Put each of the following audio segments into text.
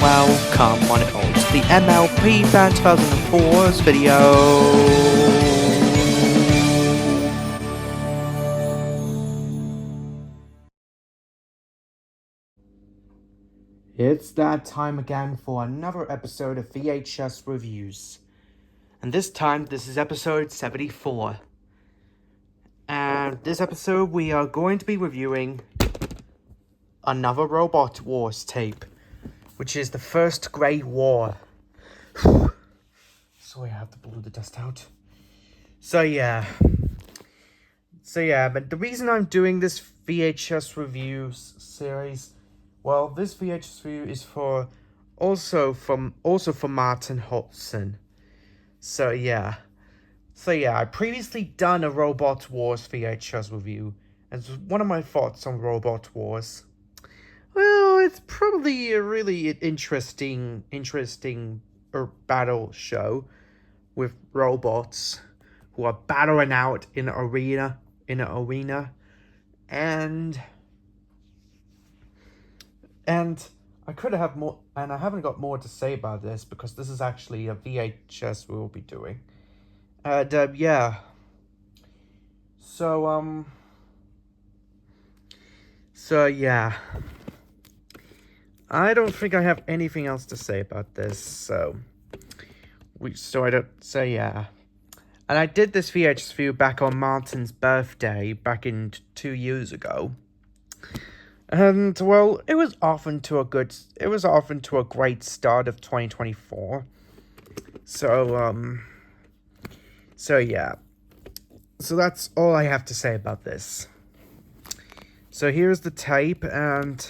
welcome on it all to the MLP Fan 2004's video. It's that time again for another episode of VHS Reviews. And this time, this is episode 74. And this episode, we are going to be reviewing another Robot Wars tape, which is the first Great War. Sorry, I have to blow the dust out. So yeah, but the reason I'm doing this VHS reviews series, well, this VHS review is also for Martin Hodgson. So yeah, I previously done a Robot Wars VHS review, and it's one of my thoughts on Robot Wars. Well, it's probably a really interesting battle show with robots who are battling out in an arena, and I could have more, and I haven't got more to say about this because this is actually a VHS we'll be doing. And yeah. So yeah. I don't think I have anything else to say about this, so I don't say yeah. And I did this VHS review back on Martin's birthday, back in 2 years ago. And well, it was often to a great start of 2024. So yeah. So that's all I have to say about this. So here's the tape, and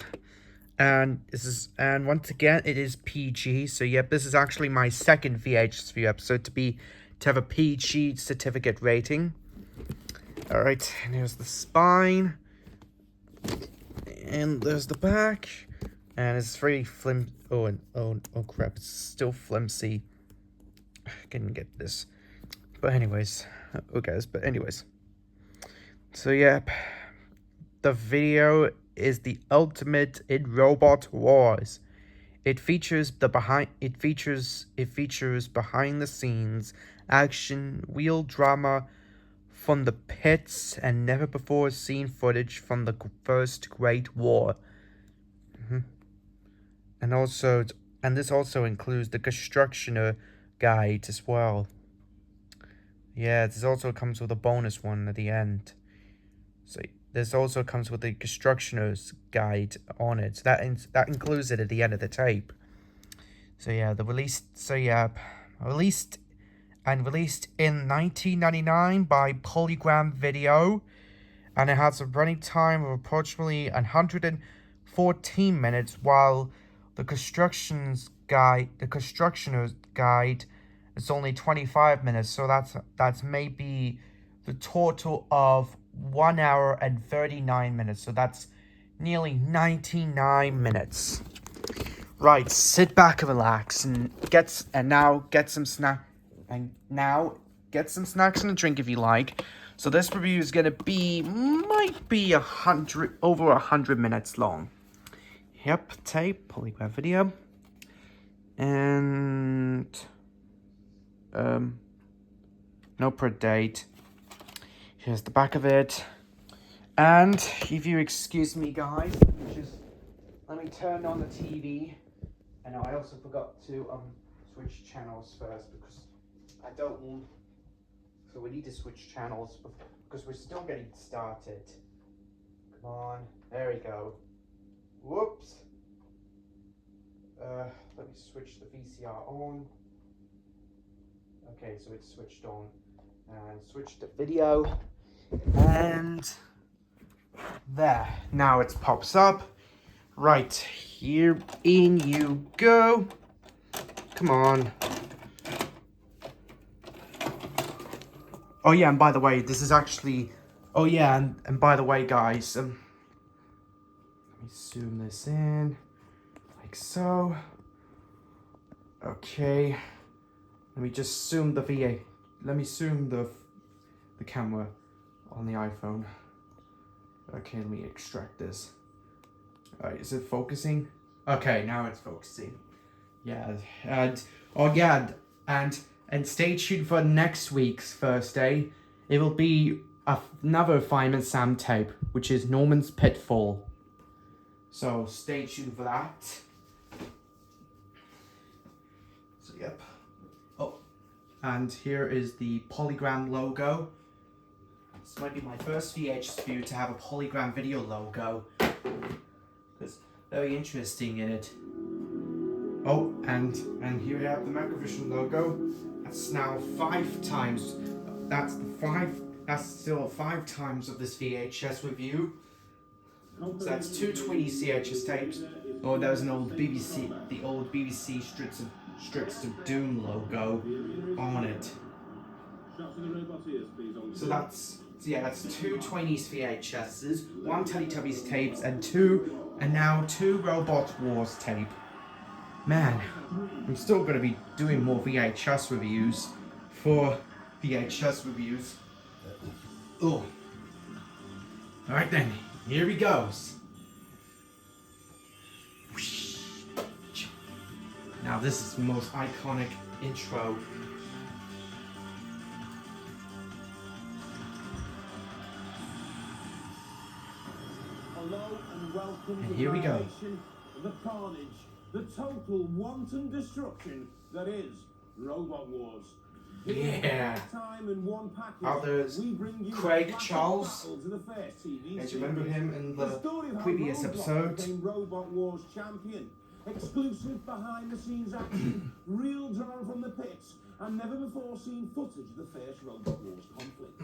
once again it is PG. So yep, this is actually my second VHS review episode to have a PG certificate rating. Alright, and here's the spine. And there's the back. And it's very flimsy. Oh crap, it's still flimsy. I can get this. But anyways. So yep. The video is the ultimate in Robot Wars. It features behind the scenes action, real drama from the pits, and never before seen footage from the First Great War. And this also includes the Constructor guide as well. Yeah, this also comes with a bonus one at the end. So this also comes with the Constructor's guide on it. So that includes it at the end of the tape. So yeah, released in 1999 by Polygram Video, and it has a running time of approximately 114 minutes, while the Constructor's guide is only 25 minutes. So that's maybe the total of 1 hour and 39 minutes. So that's nearly 99 minutes. Right, sit back and relax and get some snacks and a drink if you like. So this review is gonna might be over 100 minutes long. Yep, tape, Polygram Video, and no per date. Here's the back of it, and if you excuse me, guys, just let me turn on the TV. And I also forgot to switch channels first because I don't want. So we need to switch channels because we're still getting started. Come on, there we go. Whoops. Let me switch the VCR on. Okay, so it's switched on, and switch the video, and there. Now it pops up. Right, here in you go. Come on. Oh yeah, and by the way, this is actually... Oh yeah, and by the way, guys, let me zoom this in, like so. Okay. Let me just zoom Let me zoom the camera on the iPhone. Okay, let me extract this. Alright, is it focusing? Okay, now it's focusing. Yeah, and oh yeah, and stay tuned for next week's Thursday. It will be another Fireman Sam tape, which is Norman's Pitfall. So stay tuned for that. So yep. Oh, and here is the Polygram logo. This might be my first VHS view to have a Polygram video logo. It's very interesting in it. Oh, and here we have the Macrovision logo. That's now 5 times. That's still 5 times of this VHS review. So that's 220 CHS tapes. Oh, there's an old BBC, the old BBC Strips of Doom logo on it. So that's 2 20s VHSs, 1 Teletubbies tapes, and now 2 Robot Wars tape. Man, I'm still going to be doing more VHS reviews for VHS reviews. Oh. Alright then, here he goes. Now this is the most iconic intro. Hello and welcome and here we go. The carnage, the total wanton destruction that is Robot Wars. Yeah. Time in one package, Others, Craig Charles. And you remember him in the previous episode? Robot Wars champion. Exclusive behind-the-scenes action, real drama from the pits, and never-before-seen footage of the first Robot Wars conflict.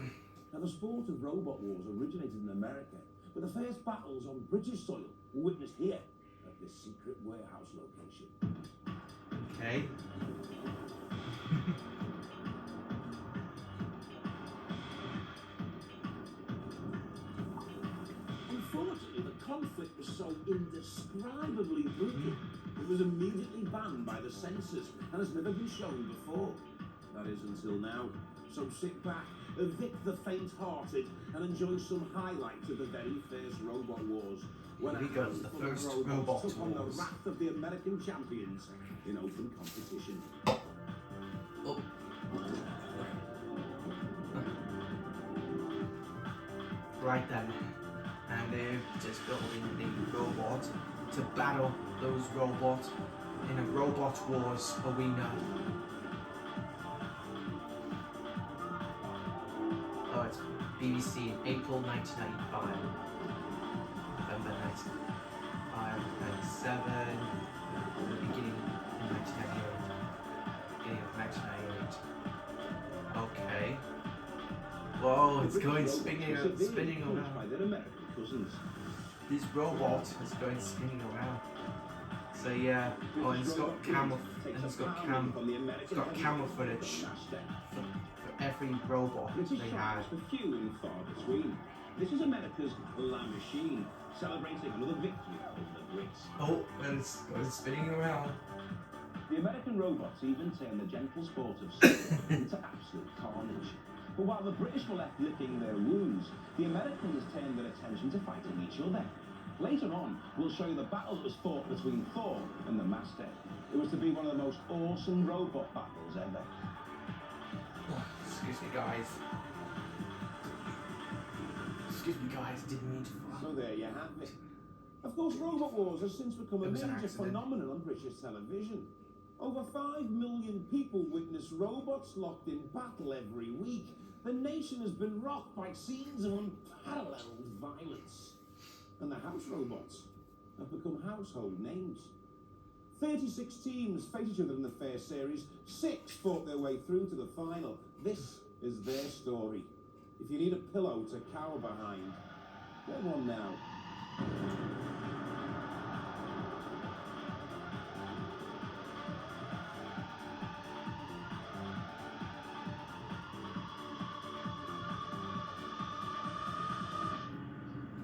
Now, the sport of Robot Wars originated in America, but the first battles on British soil were witnessed here at this secret warehouse location. Okay. Unfortunately, the conflict was so indescribably brutal, it was immediately banned by the censors and has never been shown before. That is until now. So sit back, evict the faint-hearted, and enjoy some highlights of the very first Robot Wars. When Here goes the first Robot took on the Wars. wrath of the American champions in open competition. Oh. Right then. And they're just building the robot to battle those robots in a Robot Wars arena. Oh, it's BBC in April 1995. November 1995, 97, the beginning in 1998. Beginning of 1998. Okay. Whoa, it's going spinning around. By their American cousins. This robot is going spinning around. So yeah, oh, and it's got camera footage for every robot they had. Few and far between. This is America's La Machine, celebrating another victory over the Brits. Oh, and it's going spinning around. The American robots even turned the gentle sport of skill into absolute carnage. But while the British were left licking their wounds, the Americans turned their attention to fighting each other. Later on, we'll show you the battle that was fought between Thor and the Master. It was to be one of the most awesome robot battles ever. Excuse me, guys. Excuse me, guys. Didn't mean to. So there you have it. Of course, Robot Wars has since become a major accident. phenomenon on British television. Over 5 million people witness robots locked in battle every week. The nation has been rocked by scenes of unparalleled violence. And the house robots have become household names. 36 teams face each other in the first series. 6 fought their way through to the final. This is their story. If you need a pillow to cower behind, get one now.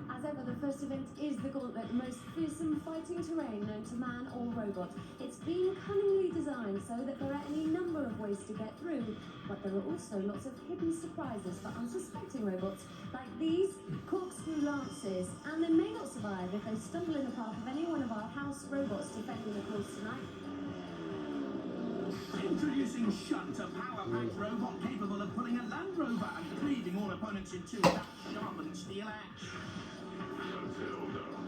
As ever, the first event is the gauntlet, the most fearsome fighting terrain known to man or robot. It's been cunningly designed so that there are any number of ways to get through, but there are also lots of hidden surprises for unsuspecting robots, like these corkscrew lances, and they may not survive if they stumble in the path of any one of our house robots defending the course tonight. Introducing Shunt, a power-packed robot capable of pulling a Land Rover and cleaving all opponents in two with that sharpened steel axe.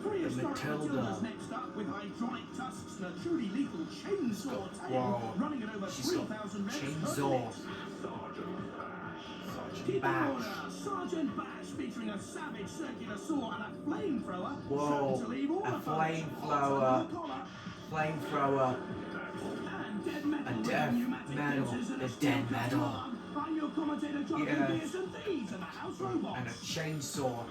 Prehistoric Matilda's next up with hydraulic tusks and a truly lethal chainsaw tail, running at over 3,000 revs per minute. Keep in order, Sergeant Bash featuring a savage circular saw and a flamethrower. Whoa, To leave all a flamethrower. flamethrower, And dead metal, a death pneumatic metal, pincers and the a steel dead cutting metal. arm. Find your commentator dropping gears and these are the house robots. and a chainsaw,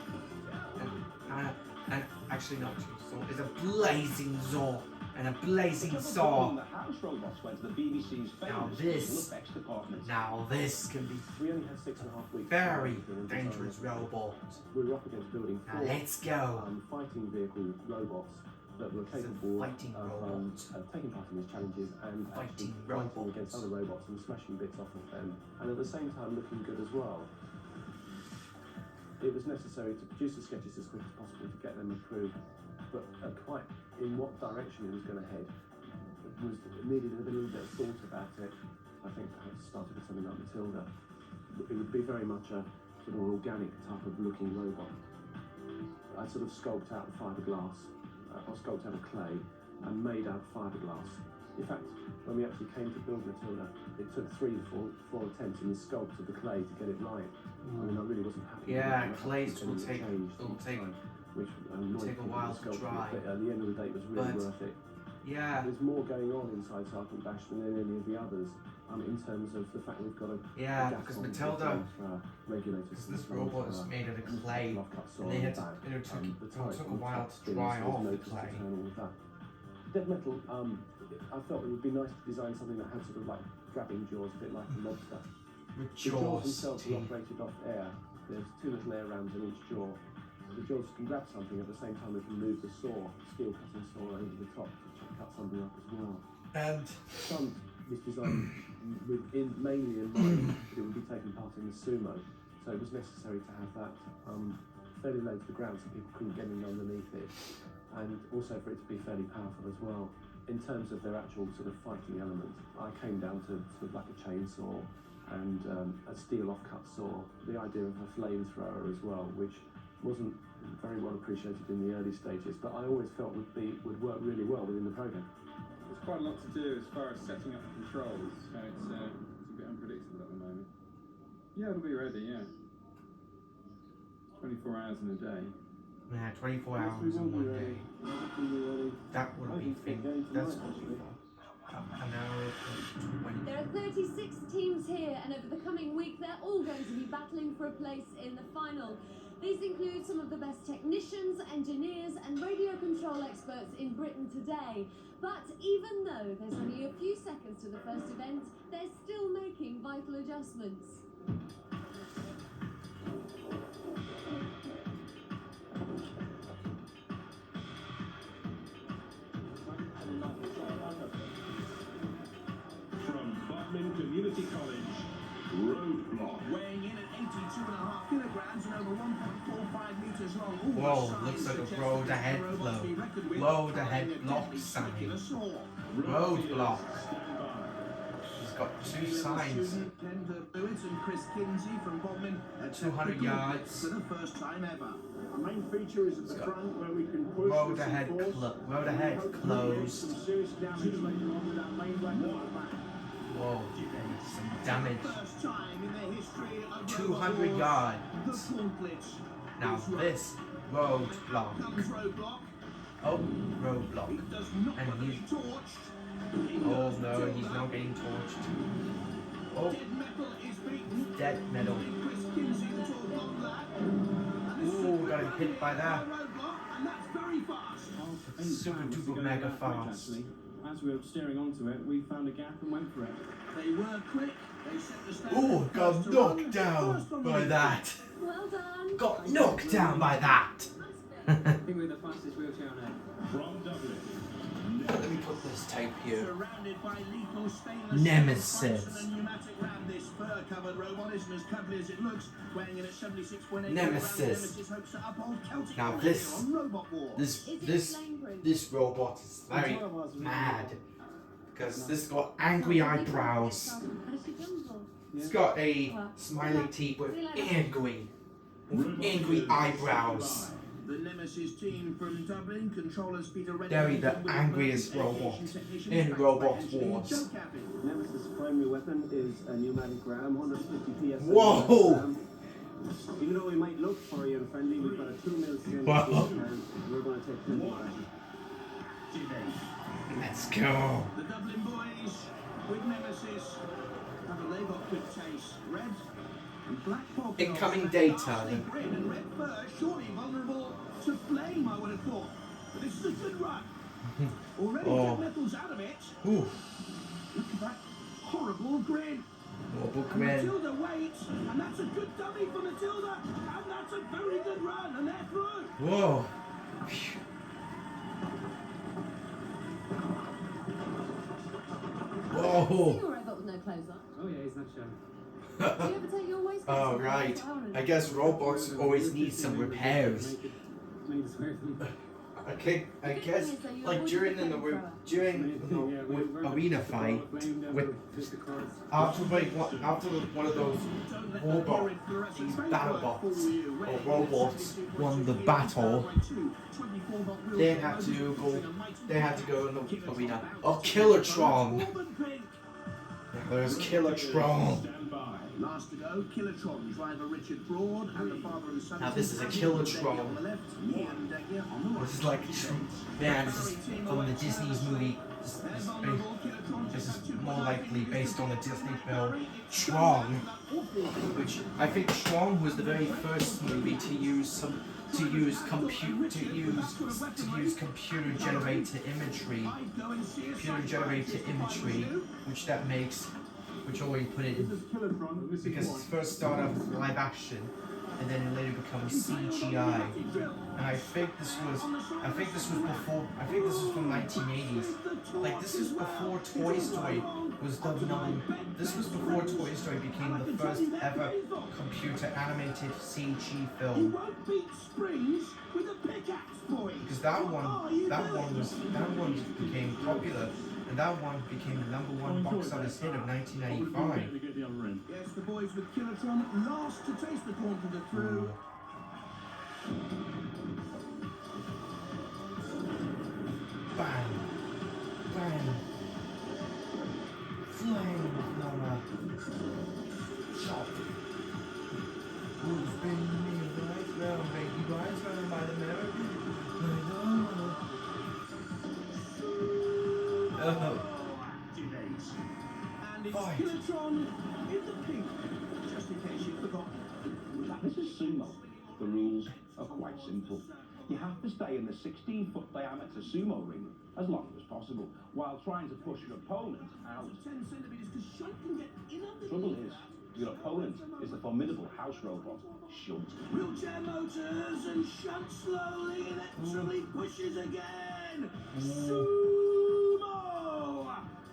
and actually not chainsaw, it's a blazing saw, and a blazing saw. The house robots went to the BBC's Now famous this- special effects department. Now this can be We only had 6.5 weeks. very to design dangerous this. robot. We were up against building Now 4 let's go. fighting vehicle robots that were It's a capable fighting robot. of taking part in these challenges and actually Fighting fighting robot. against other robots and smashing bits off of them, and at the same time looking good as well. It was necessary to produce the sketches as quick as possible to get them approved, but quite in what direction it was going to head it needed a little bit of thought about it. I think perhaps started with something like Matilda. It would be very much a sort of organic type of looking robot. I sort of sculpted out the fiberglass, or sculpted out of clay, and made out fiberglass. In fact, when we actually came to build Matilda, it took 3 or 4 attempts in the sculpt of the clay to get it right. I mean, I really wasn't happy. Yeah, with it. clays will It take changed will each take time, which annoyed take a people while with the to sculpting, dry. but at the end of the day, it was really But- worth it. yeah, There's more going on inside Sergeant Bash than in any of the others. In terms of the fact we've got a yeah, gas because bomb Matilda, regulators. because this robot is made out of clay, and they had to, it took a while to dry off the clay. Dead metal. I felt it would be nice to design something that had sort of like grabbing jaws, a bit like a lobster. With The jaws jaws, themselves are teeth. operated off air. There's 2 little air rams in each jaw. The jaws can grab something at the same time they can move the saw, steel cutting saw over the top to cut something up as well. And Some is designed mainly in mind that it would be taking part in the Sumo, so it was necessary to have that fairly low to the ground so people couldn't get in underneath it, and also for it to be fairly powerful as well. In terms of their actual sort of fighting element, I came down to sort of like a chainsaw and a steel offcut saw, the idea of a flamethrower as well, which wasn't very well appreciated in the early stages, but I always felt would work really well within the program. There's quite a lot to do as far as setting up the controls, so it's a bit unpredictable at the moment. Yeah, it'll be ready, yeah. 24 hours in a day. yeah, 24 hours in one day. That would be that's an hour and 20. There are 36 teams here, and over the coming week, they're all going to be battling for a place in the final. These include some of the best technicians, engineers, and radio control experts in Britain today. But even though there's only a few seconds to the first event, they're still making vital adjustments. From Bodmin Community College, Roadblock. Weighing in at 82.5 kilograms and over 1.45 meters long. Whoa, looks like a road ahead flow. Road ahead block sign. Roadblock. He's got 2 signs. 200 yards. For the first time ever. Our main feature is at the front where we can push Road ahead, road ahead closed. some serious damage later on with our main weapon at the back. Whoa, there's some damage. First time in the history of 200 yards. The gauntlet. Now this roadblock. Comes Roadblock. Oh, roadblock. It does not And want to be he's- torched. Oh no, he's not getting torched. Oh, Dead metal is beaten. dead metal. Chris Kinsey, the tall blonde lad. And it's Ooh, got hit by that. Roadblock, and that's very fast. Super duper mega fast. As we were steering onto it, we found a gap and went for it. They were quick. They set the standard. Oh, got First to knocked run, down first on the by lead. that. Well done. Got knocked down by that. I think we're the fastest wheelchair on Earth. From Dublin. Let me put this tape here. Surrounded by lethal stainless Nemesis. steel pipes and a pneumatic ram, this fur-covered robot isn't as cuddly as it looks. Weighing in at 76.8 Nemesis. Nemesis hopes to uphold Celtic Now order this- here on Robot Wars. This Is it this flame-proof? this robot is very mad Because this has got angry eyebrows. It's got a smiley teeth with angry eyebrows. The Nemesis team from Dublin, controllers Peter They're the angriest robot in Robot Wars. Nemesis' primary weapon is a pneumatic ram, 150 PSI. Whoa! Even though we might look furry and friendly, we've got a 2mm skin Whoa. and we're going to take plenty of action. Let's go. The Dublin boys with Nemesis have a leg of good taste. Red and black polka dots. Incoming That data. ghastly grin and red fur, surely vulnerable to flame, I would have thought. But this is a good run. Already dead metal's out of it. Ooh. Look at that horrible grin. Horrible And grin. Matilda waits, and that's a good dummy for Matilda. And that's a very good run, and they're through. Whoa. Whoa. See a robot with no clothes on. Oh yeah, he's not sure. Do you ever take your waistcoat Oh, off? right. That's what I wanna know. I guess robots always need some repairs. Made it swear from. Okay, I guess like during the arena fight with after one of those robot these battle bots or robots won the battle, they had to go in the arena. Oh, Killertron! There's Killertron. Last to go, Killertron driver Richard Broad and the father and son. Now this is a Killertron. On the left, Ian Degger on the right. This is like, man, this is from the Disney's movie. This is more likely based on the Disney film Tron, which I think Tron was the very first movie to use computer generated imagery, which always put it in, because it first started off with live action and then it later becomes CGI. And I think this was from 1980s. Like this was before Toy Story was this was before Toy Story became the first ever computer animated CG film. Because that one became popular. And that one became the #1 box office hit of 1995. Yes, the boys with Killertron last to taste the gauntlet are through. Bang! Bang! Flame, mama! Chop! Who's been me? Right round, baby, right round by the mirror. And it's Killertron in the pink, just in case you've forgotten. This is Sumo. The rules are quite simple. You have to stay in the 16-foot diameter sumo ring as long as possible, while trying to push your opponent out. 10 centimeters, because Shunt can get in underneath. Trouble is, your opponent is the formidable house robot, Shunt. Wheelchair motors, and Shunt slowly, inexorably pushes again. Sumo!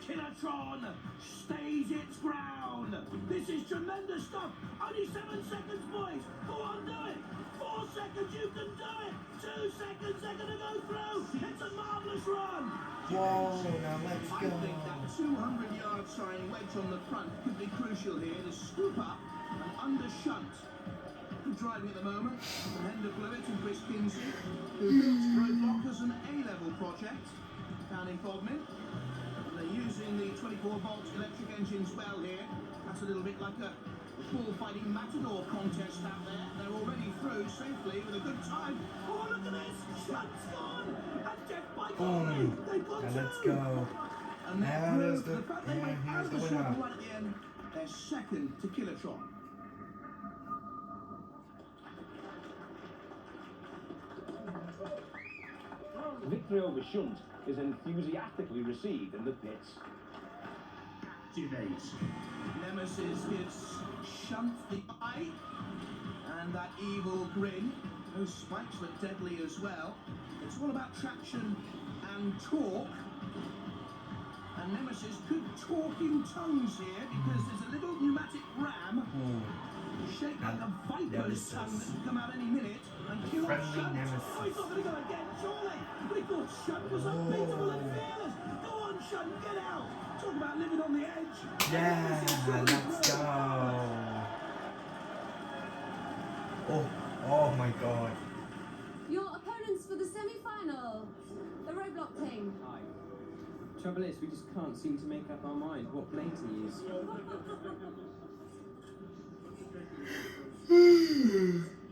Killertron stays its ground. This is tremendous stuff. Only 7 seconds, boys. Go on, do it. 4 seconds, you can do it. 2 seconds, they're going to go through. It's a marvellous run. Whoa, now let's I go. think that 200-yard sign wedge on the front could be crucial here to scoop up and under Shunt. Good driving at the moment from Hender Blewett and Chris Kinsey, who built Roadblock as an A-level project down in Bodmin. And they're using the 24-volt electric engines well here. That's a little bit like a bullfighting matador contest out there. They're already through safely with a good time. Oh, look at this! Shunt's gone! And Death by Boom! They've gone Now let's too. go. And Now there's the fact they went here's out the the winner. circle right at the end, they're second to Killertron. Victory over Shunt is enthusiastically received in the pits. Nemesis gives Shunt the eye and that evil grin. Those spikes look deadly as well. It's all about traction and torque. And Nemesis could talk in tones here because there's a little pneumatic ram shaped like a viper's Nemesis. tongue that can come out any minute and kill Friendly Shunt. Nemesis. Oh, he's not going to go again, surely. But he thought Shunt was unbeatable and fearless. Go on, Shunt, get out. Talk about living on the edge. Yeah, let's go. Oh my god. Your opponents for the semi-final, the Roblox team. Hi. Trouble is, we just can't seem to make up our mind what plane to use.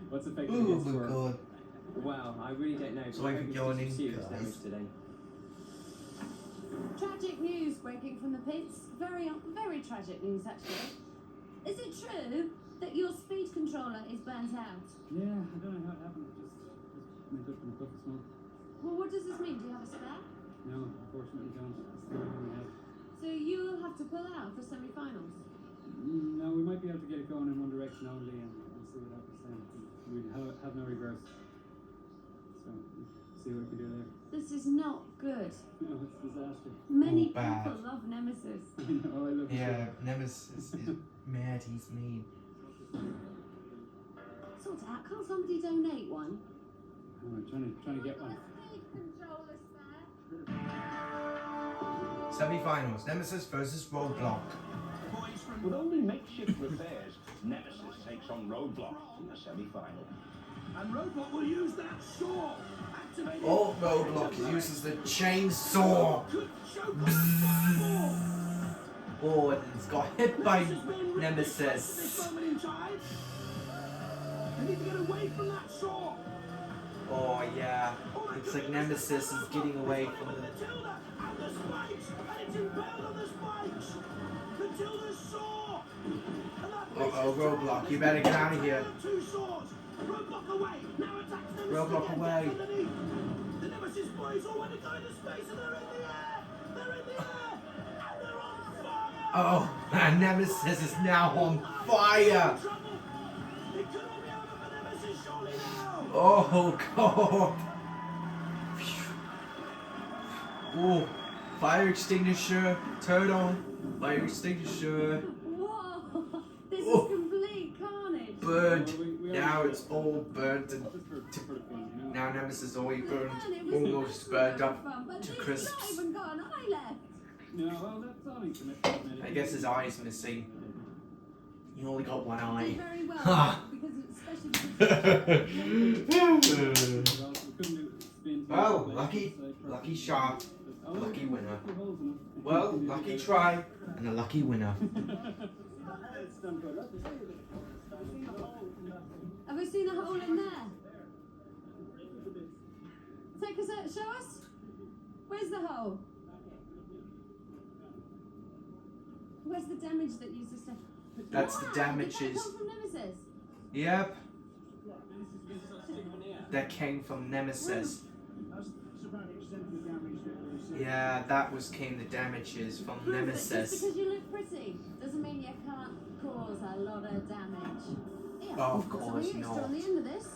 What's affecting Oh his my work? god. Well, I really don't know. So but I I hope can it's go on just in, serious guys. damage today. Tragic news breaking from the pits. Very tragic news, actually. Is it true that your speed controller is burnt out? Yeah, I don't know how it happened. It just went up in the cup of smoke. Well, what does this mean? Do you have a spare? No, unfortunately don't. It's the only one we have. So you'll have to pull out for semi-finals. No, we might be able to get it going in one direction only and see what happens then. We have no reverse. So, see what we can do there. This is not good. No, it's a disaster. Many Oh, bad. people love Nemesis. I know, I love it. Yeah, Nemesis is mad, he's mean. Sort it out. Can't somebody donate one? Oh, I'm trying to get one. Speed controller spare. Semi-finals, Nemesis versus Roadblock. With only makeshift repairs, Nemesis takes on Roadblock in the semi-final. And Robot will use that saw. Activating Oh, Roadblock uses the chainsaw. Could choke on that fireball. Oh, and it's got hit by This moment Nemesis. in time. They need to get away from that saw. Oh yeah, looks like Nemesis is getting away from the... Matilda and the spikes, and it's impaled on the spikes. Matilda's saw. Uh-oh, Roadblock, you better get out of here. Two swords. Roadblock away. Now attacks Nemesis. Roadblock again. away. Underneath. The Nemesis boys all want to go into space and they're in the air. They're in the air. And they're on fire. Oh, and Nemesis is now on fire. Trouble. It could all be over for Nemesis surely now. Oh god. Oh, fire extinguisher, turn on. Fire extinguisher, Whoa! This Oh. is complete carnage. burned. We Now it's all burnt and Just for the fun, you know? now Nemesis is already burned, Man, it was almost supposed burned be up fun, but to he's crisps. not even got an eye left. No, well, that's all he's committed. I guess his eye's missing. He only got one Did eye. very well Ha. because especially because Well, lucky shot, lucky winner. Well, lucky try, and a lucky winner. have we seen a hole in there? Take us out, show us. Where's the hole? Where's the damage that you sustained? That's the Wow, damages. Did that come from Nemesis? Yep. That came from Nemesis. Yeah, that came the damages from Prove that Nemesis. Just because you look pretty doesn't mean you can't cause a lot of damage. Yeah, Oh, of we've got course something extra not. on the end of this.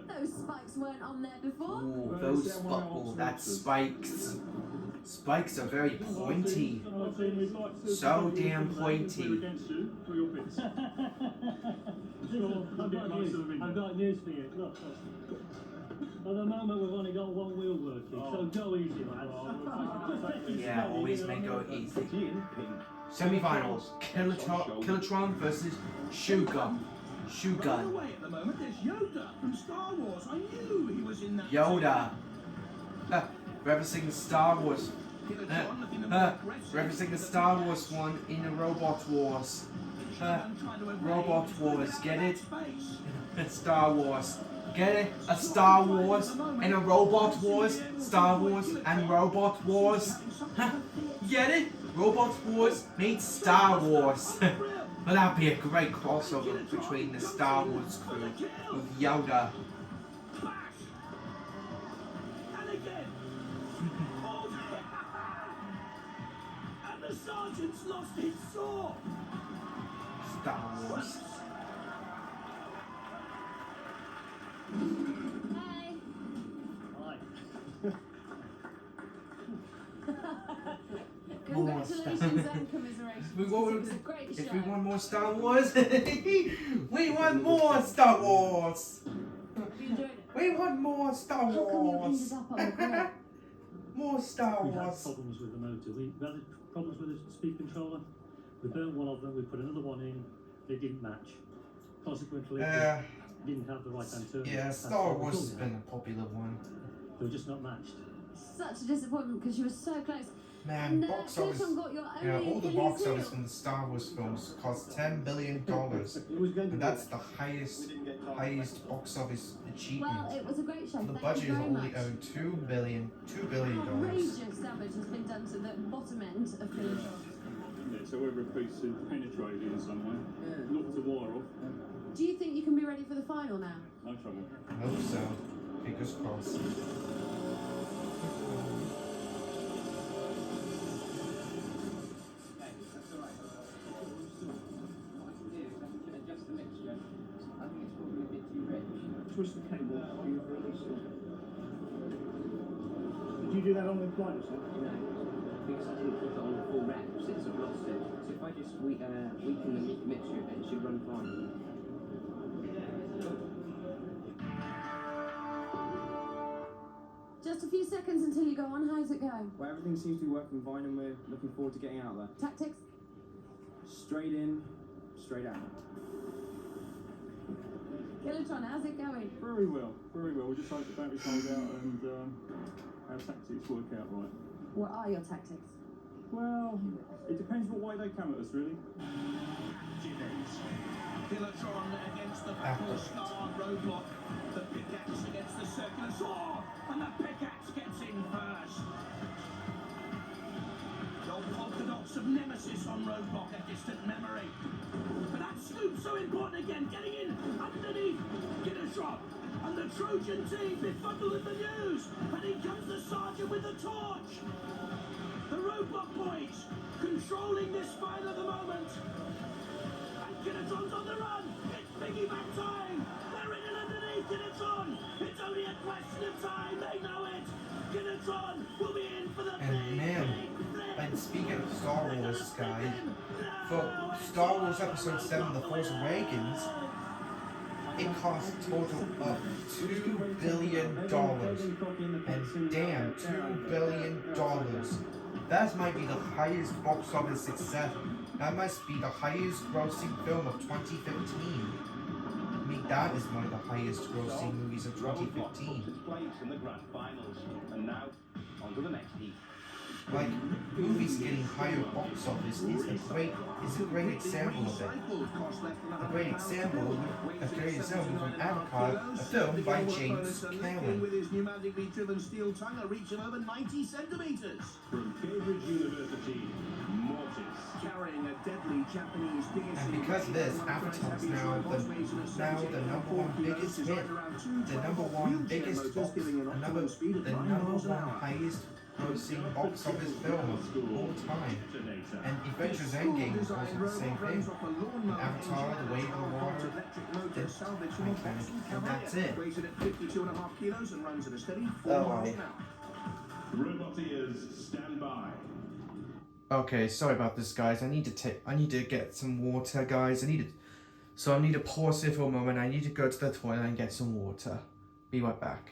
Those spikes weren't on there before. Ooh, those that's spikes. Spikes are very pointy. So damn pointy. I've got news for you. Look. At the moment, we've only got one wheel working, so go easy, lads. Yeah, always make go easy. In pink. Semi-finals: Killatron versus Shogun. By the Shogun. way, at the moment, there's Yoda from Star Wars. I knew he was in that. Yoda. Referencing the Star Wars. Killatron looking a bit aggressive. Referencing the Star Wars one in the Robot Wars. Shogun trying to evade. Robot He's Wars, out get that it? space. Star Wars. Get it? A Star Wars and a Robot Wars. Star Wars and Robot Wars. Get it? Robot Wars meets Star Wars. Well, that'd be a great crossover between the Star Wars crew with Yoda. Bash. And again. Oh, and the sergeant's lost his saw. Star Wars. Hey. Hi. Congratulations and commiserations. We It want- was a great show. If we want more Star Wars, we want more Star Wars. You enjoyed it. We want more Star How come you ended Wars. up on the grill? More Star We've had Wars. problems with the motor. We had problems with the speed controller. We burnt one of them, we put another one in, they didn't match. Consequently, they didn't have the right antenna. Yeah, Star Wars has been a popular one. They were just not matched. Such a disappointment because you were so close. Man, And box office. Clifton got your Yeah, only all the Achilles box heel. office from the Star Wars films cost $10 billion, It was going to and be. that's the highest box office achievement. Well, it was a great show. The Thank budget you is very only much. owed $2 billion. Outrageous damage has been done to the bottom end of the. Yeah, so whether a piece of penetrated in some way, knocked the wire off, Do you think you can be ready for the final now? no trouble. I hope so. Fingers crossed. Twist the cable you've released it. Did you do that on the blind side? No, because I didn't put it on full reps, it's I've lost it. So if I just weaken the mixture a bit, it should run fine. Just a few seconds until you go on. How's it going? Well, everything seems to be working fine and we're looking forward to getting out there. Tactics? Straight in, straight out. Gillatron, how's it going? Very well, very well. We just hope the batteries hold out and our tactics work out right. What are your tactics? Well, it depends what way they come at us, really. Gillatron against the battle star roadblock. The pickaxe against the circular saw, and the pickaxe gets in first. The old polka dots of Nemesis on roadblock, a distant memory. But that scoop's so important again, getting in underneath Gillatron. And the Trojan team befuddled at the news. And in comes the sergeant with the torch. The roadblock boys controlling this fight at the moment. And Gillatron's on the run. It's piggyback time. They're in and underneath Gillatron. It's only a question of time. They know it. Gillatron will be in for the And man, and speaking of Star Wars, guys, for Star Wars Episode 7, The Force Awakens, it cost a total of $2 billion. And damn, $2 billion. That might be the highest box office success. That must be the highest grossing film of 2015. I mean, that is one of the highest grossing movies of 2015. Its place in the grand finals. And now, on to the next heat. Like, movies getting higher box office is a great example of it. A great example from Avatar, a film by James Cameron. With his pneumatically driven steel tongue, a reach of over 90 centimeters. From Cambridge University, Mortis. Carrying a deadly Japanese piercing. And because of this, Avatar is now the number one biggest hit, the number one highest grossing box office film of all time. And Avengers Endgame was also the same thing. And Avatar, The Way of the Water, and that's it. Weighs at 52.5 kilos and runs at a steady 4 Oh. miles an hour. Robot ears, stand by. Okay, sorry about this, guys. I need to get some water, guys. I need to pause it for a moment. I need to go to the toilet and get some water. Be right back.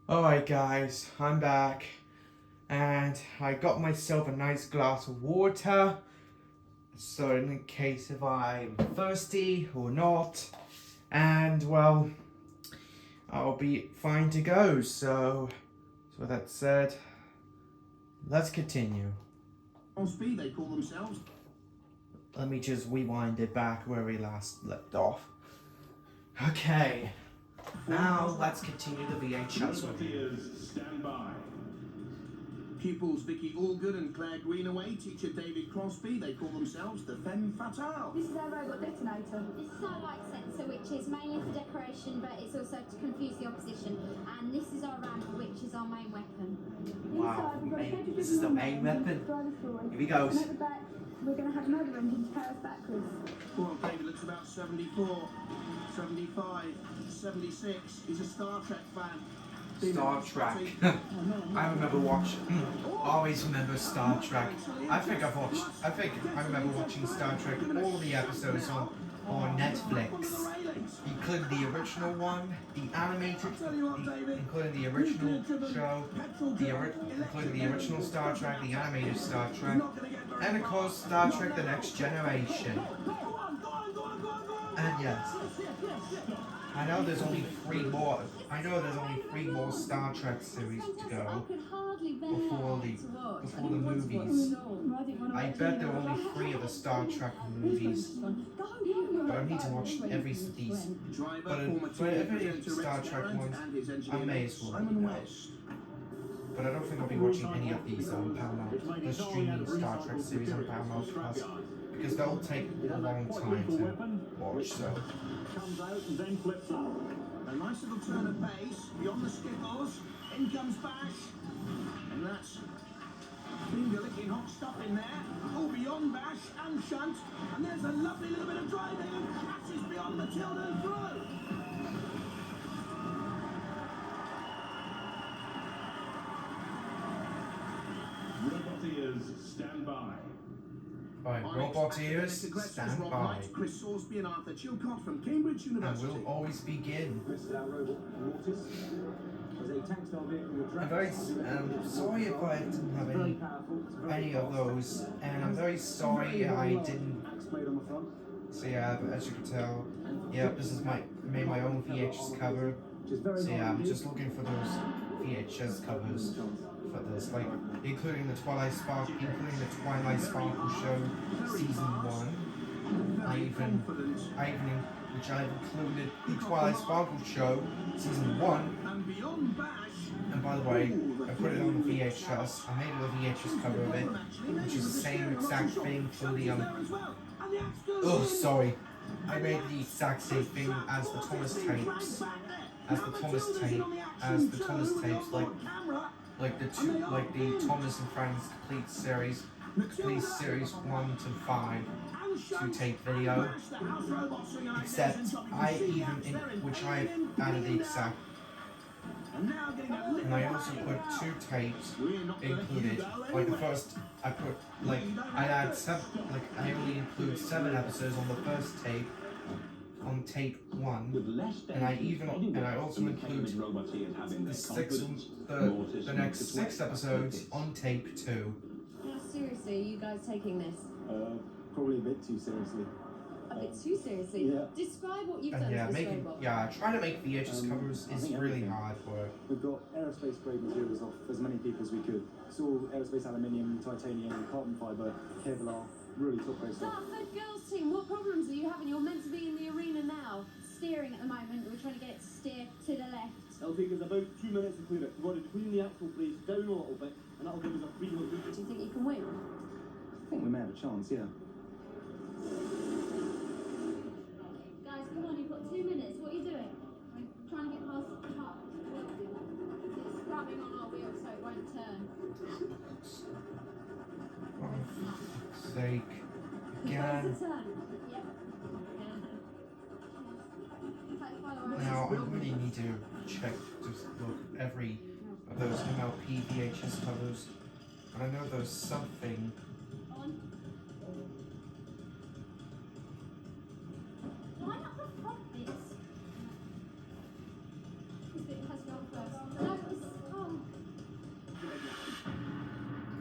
Alright, guys, I'm back. And I got myself a nice glass of water. So in case if I'm thirsty or not. And well, I'll be fine to go. So that said, let's continue. On speed, they call themselves. Let me just rewind it back where we last left off. Okay, now let's continue the VHS Robot review. ears, stand by. Pupils Vicky Allgood and Claire Greenaway, teacher David Crosby, they call themselves the Femme Fatale. This is our robot detonator. This is our light sensor, which is mainly for decoration, but it's also to confuse the opposition. And this is our ramp, which is our main weapon. Wow, Inside, we've got a scheduled this is the main engine weapon. to drive us forward. Here he goes. And at the back, we're going to have another engine to carry us backwards. Well, David looks about 74, 75, 76. He's a Star Trek fan. Star Trek. I remember watching. Always remember Star Trek. I remember watching Star Trek all the episodes on Netflix. including the original one, the animated, including the original show, including the original Star Trek, the animated Star Trek, and of course Star Trek: The Next Generation. And yes, I know there's only 3 more. I know there's only 3 more Star Trek series to go before the movies. I bet there are only 3 of the Star Trek movies. But I need to watch every these. But if any of the Star Trek ones, I may as well. But I don't think I'll be watching any of these on Paramount. The streaming Star Trek series on Paramount Plus, because they'll take a long time to watch. So. Comes out and then flips up. A nice little turn of pace beyond the skittles. In comes Bash, and that's finger-licking hot stuff in there. All beyond Bash and Shunt, and there's a lovely little bit of driving and crashes beyond Matilda and through. Robot ears, stand by. Right, robot ears, stand by. Chris Salisbury and Arthur Chilcott from Cambridge University. And we'll always begin. This is our robot Mortis. There's a tank star vehicle with I'm very sorry if I didn't have any of those, and I'm very sorry I didn't. So yeah, but as you can tell, yeah, this is made my own VHS cover. So yeah, I'm just looking for those VHS covers for this, like including the Twilight Sparkle show season 1. I've included the Twilight Sparkle show season 1. And by the way, I put it on the VHS. I made a VHS cover of it, which is the same exact thing for the oh, sorry. I made the exact same thing as the Thomas tapes. As the Thomas tapes, like the Thomas and Friends complete series 1 to 5 2-tape video. Except which I added the exact. And I also put 2 tapes included. Like the first, I only include 7 episodes on the first tape, on tape 1, and I also include the next 6 episodes on tape 2. How seriously are you guys taking this? Probably a bit too seriously. A bit too seriously? Yeah. Describe what you've And done yeah, to this robot. trying to make VHS covers is really hard work. We've got aerospace grade materials off as many people as we could. It's all aerospace aluminium, titanium, carbon fibre, Kevlar, really top grade stuff. Dartford girls team, what problems are you having? You're meant to be in the arena now. Steering at the moment, we're trying to get it to steer to the left. It'll take us about 2 minutes to clear it. We've got to clean the axle brace down a little bit, and that'll give us a freedom of movement. Do you think you can win? I think we may have a chance, yeah. Guys, come on, you've got 2 minutes. What are you doing? We're trying to get past the car. It's grabbing on our wheel so it won't turn. For fuck's sake. Again. Where's the turn? Yep. Now, I really need to check, just look every of those MLP VHS covers. But I know there's something. On. Line up the front bits. This bit has gone first. No, it's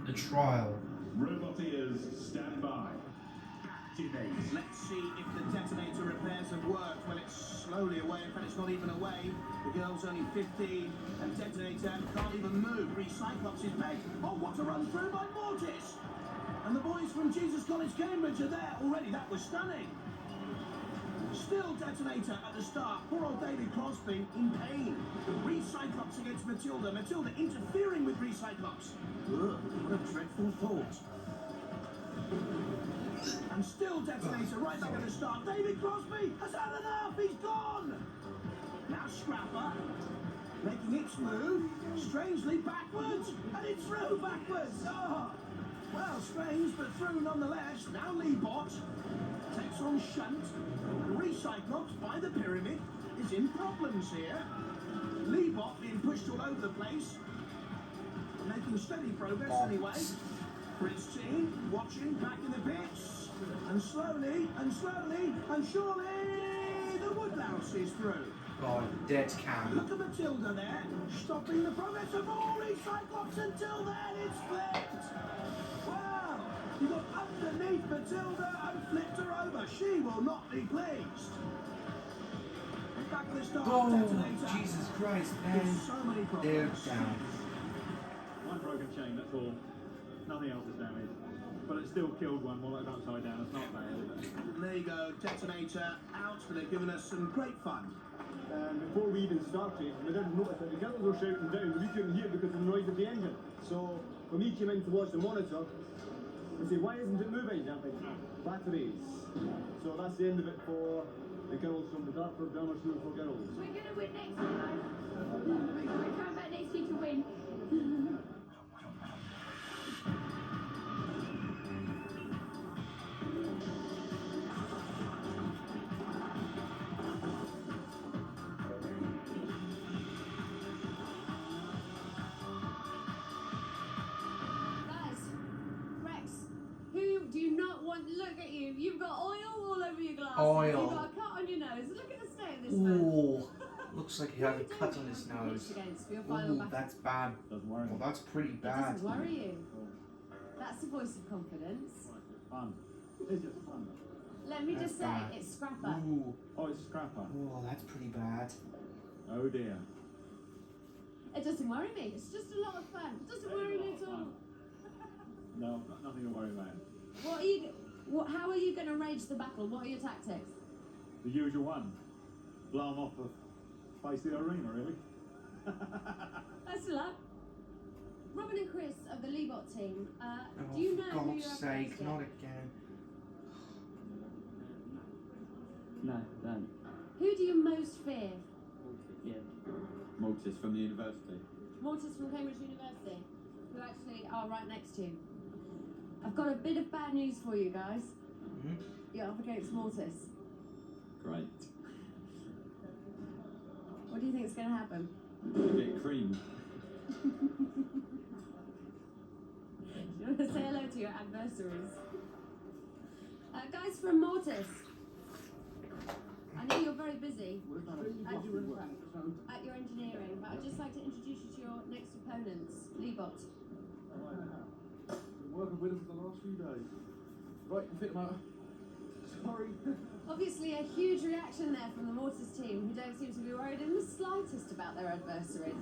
The trial. Robot ears, stand by. Let's see if the detonator repairs have worked. Well, it's slowly away. In fact, it's not even away. The girl's only 15, and detonator can't even move. Recyclops is back. Oh, what a run through by Mortis! And the boys from Jesus College, Cambridge are there already. That was stunning. Still detonator at the start. Poor old David Crosby in pain. Recyclops against Matilda. Matilda interfering with Recyclops. Ugh, what a dreadful thought. And still detonator right back at the start. David Crosby has had enough. He's gone. Now Scrapper making its move. Strangely backwards. And it's through backwards. Oh, well, strange, but through nonetheless. Now Leebot takes on Shunt. Recyclops by the pyramid is in problems here. Leebot being pushed all over the place. Making steady progress anyway. Prince team watching back in the pits. And slowly, and surely, the Woodland passes through. God, dead cam. Look at Matilda there, stopping the progress of all these Cyclops until then it's flipped. Wow, you got underneath Matilda and flipped her over. She will not be pleased. Back at the start, detonator. Jesus Christ, There's man. so many They're problems. down. One broken chain, that's all. Nothing else is damaged. But it still killed one while it was upside down. It's not bad, is it? There you go, detonator out, but they've given us some great fun. Before we even started, we didn't notice that the girls were shouting down, but we couldn't hear because of the noise of the engine. So when we came in to watch the monitor, we said, why isn't it moving? And I'm like, batteries. So that's the end of it for the girls from the Dartford Grammar School for Girls. We're going to win next year, guys. We're coming back next year to win. Guys, Rex, who do you not want? Look at you. You've got oil all over your glasses. Oil. You've got a cut on your nose. Look at the state of this man. Ooh, looks like he What had are a you cut doing? on his What are you nose. pitched against for your final Ooh, battle? that's bad. Doesn't worry Well, me. that's pretty It bad. doesn't worry you. That's the voice of confidence. It's fun. It's just fun. Let me just say, That's bad. it's Scrapper. Ooh, Oh, it's Scrapper. oh, that's pretty bad. Oh dear. It doesn't worry me. It's just a lot of fun. It doesn't worry me at all. No, nothing to worry about. What are you? How are you going to rage the battle? What are your tactics? The usual one. Blow them off the face of the arena, really. Best of luck. Robin and Chris of the Leebot team, Oh, do you know for who God's you're up sake, against not yet? again. No, don't. Who do you most fear? Yeah. Mortis from the university. Mortis from Cambridge University, who actually are right next to you. I've got a bit of bad news for you guys. Mhm. You're up against Mortis. Great. What do you think is going to happen? Get creamed. Do you want to say hello to your adversaries? Guys from Mortis, I know you're very busy at your engineering, but I'd just like to introduce you to your next opponents, Leebot. Been working with them for the last few days. Right, you fit them out. Sorry. Obviously a huge reaction there from the Mortis team, who don't seem to be worried in the slightest about their adversary.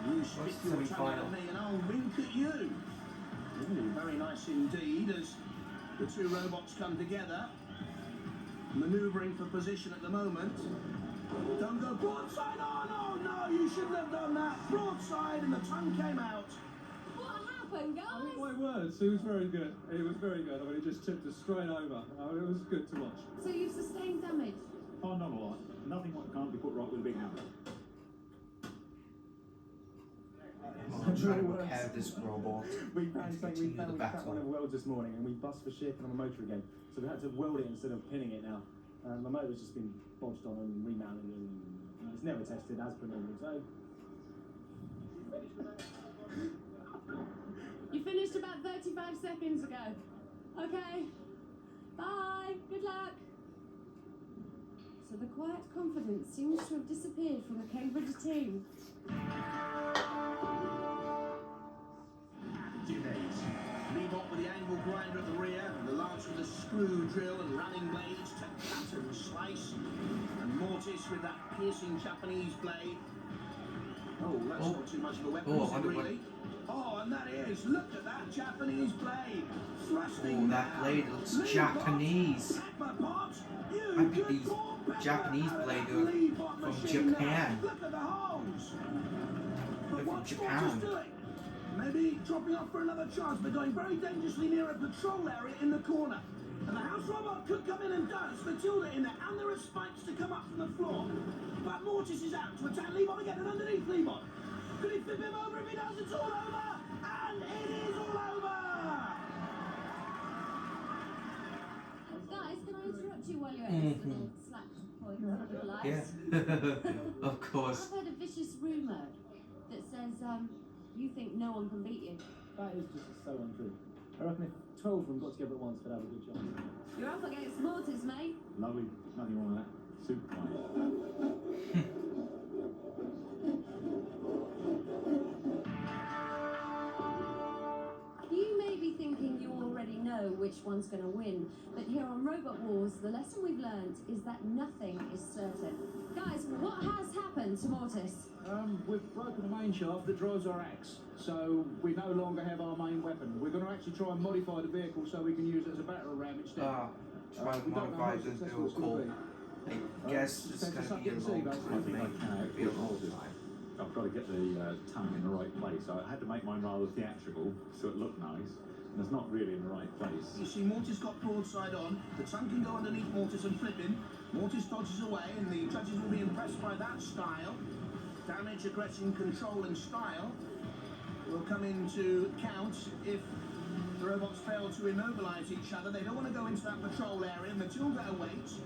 You stick your tongue out at me and I'll wink at you. Ooh, very nice indeed as the two robots come together. Manoeuvring for position at the moment. Don't go broadside. Oh no, you shouldn't have done that. Broadside and the tongue came out. What happened, I think guys? my words, it was very good. It was very good. I mean, it just tipped us straight over. It was good to watch. So you've sustained damage. Oh, not a lot. Nothing what can't be put right with a big hammer. Oh, I'm trying to repair this robot. We found and something, we continue the found one battle. of the welds this morning and we bust for shit on the motor again. So we had to weld it instead of pinning it now. My motor's just been bodged on and remounted and it's never tested as per normal. So You finished about 35 seconds ago. Okay. Bye. Good luck. So the quiet confidence seems to have disappeared from the Cambridge team. Reebok with the angle grinder at the rear, and the Lance with the screw drill and running blades to cut and slice, and Mortis with that piercing Japanese blade. Oh, that's not too much of a weapon, Oh, is it I don't really? Oh, and that is, look at that Japanese blade, thrusting Oh, that down. blade looks Leebot, Japanese. Pepper Pot, you I bet good these call, Pepper, Japanese out of blade that are Leebot from machine there. Japan. Look at the holes. But They're from what's Japan. Mortis doing? Maybe dropping off for another charge, but going very dangerously near a patrol area in the corner. And the house robot could come in and does. Matilda in there, and there are spikes to come up from the floor. But Mortis is out to attack Leebot again, and underneath Leebot. Could he flip him over? If he does, it's all over! And it is all over! Guys, can I interrupt you while you're at this little slack point of your lives? Yeah. Of course. I've heard a vicious rumour that says you think no one can beat you. that is just so untrue. I reckon if 12 of them got together at once, they'd have a good chance. You're up against Mortis, mate. Lovely, nothing wrong with that. Super fine. You may be thinking you already know which one's going to win, but here on Robot Wars, the lesson we've learned is that nothing is certain. Guys, what has happened to Mortis? We've broken the main shaft that drives our axe, so we no longer have our main weapon. We're going to actually try and modify the vehicle so we can use it as a battering ram instead. Try to modify the vehicle. I guess it's going to be a long time. I've got to get the tongue in the right place. So I had to make mine rather theatrical so it looked nice. And it's not really in the right place. You see, Mortis got broadside on. The tongue can go underneath Mortis and flip him. Mortis dodges away, and the judges will be impressed by that style. Damage, aggression, control, and style will come into count if the robots fail to immobilize each other. They don't want to go into that patrol area. Matilda awaits.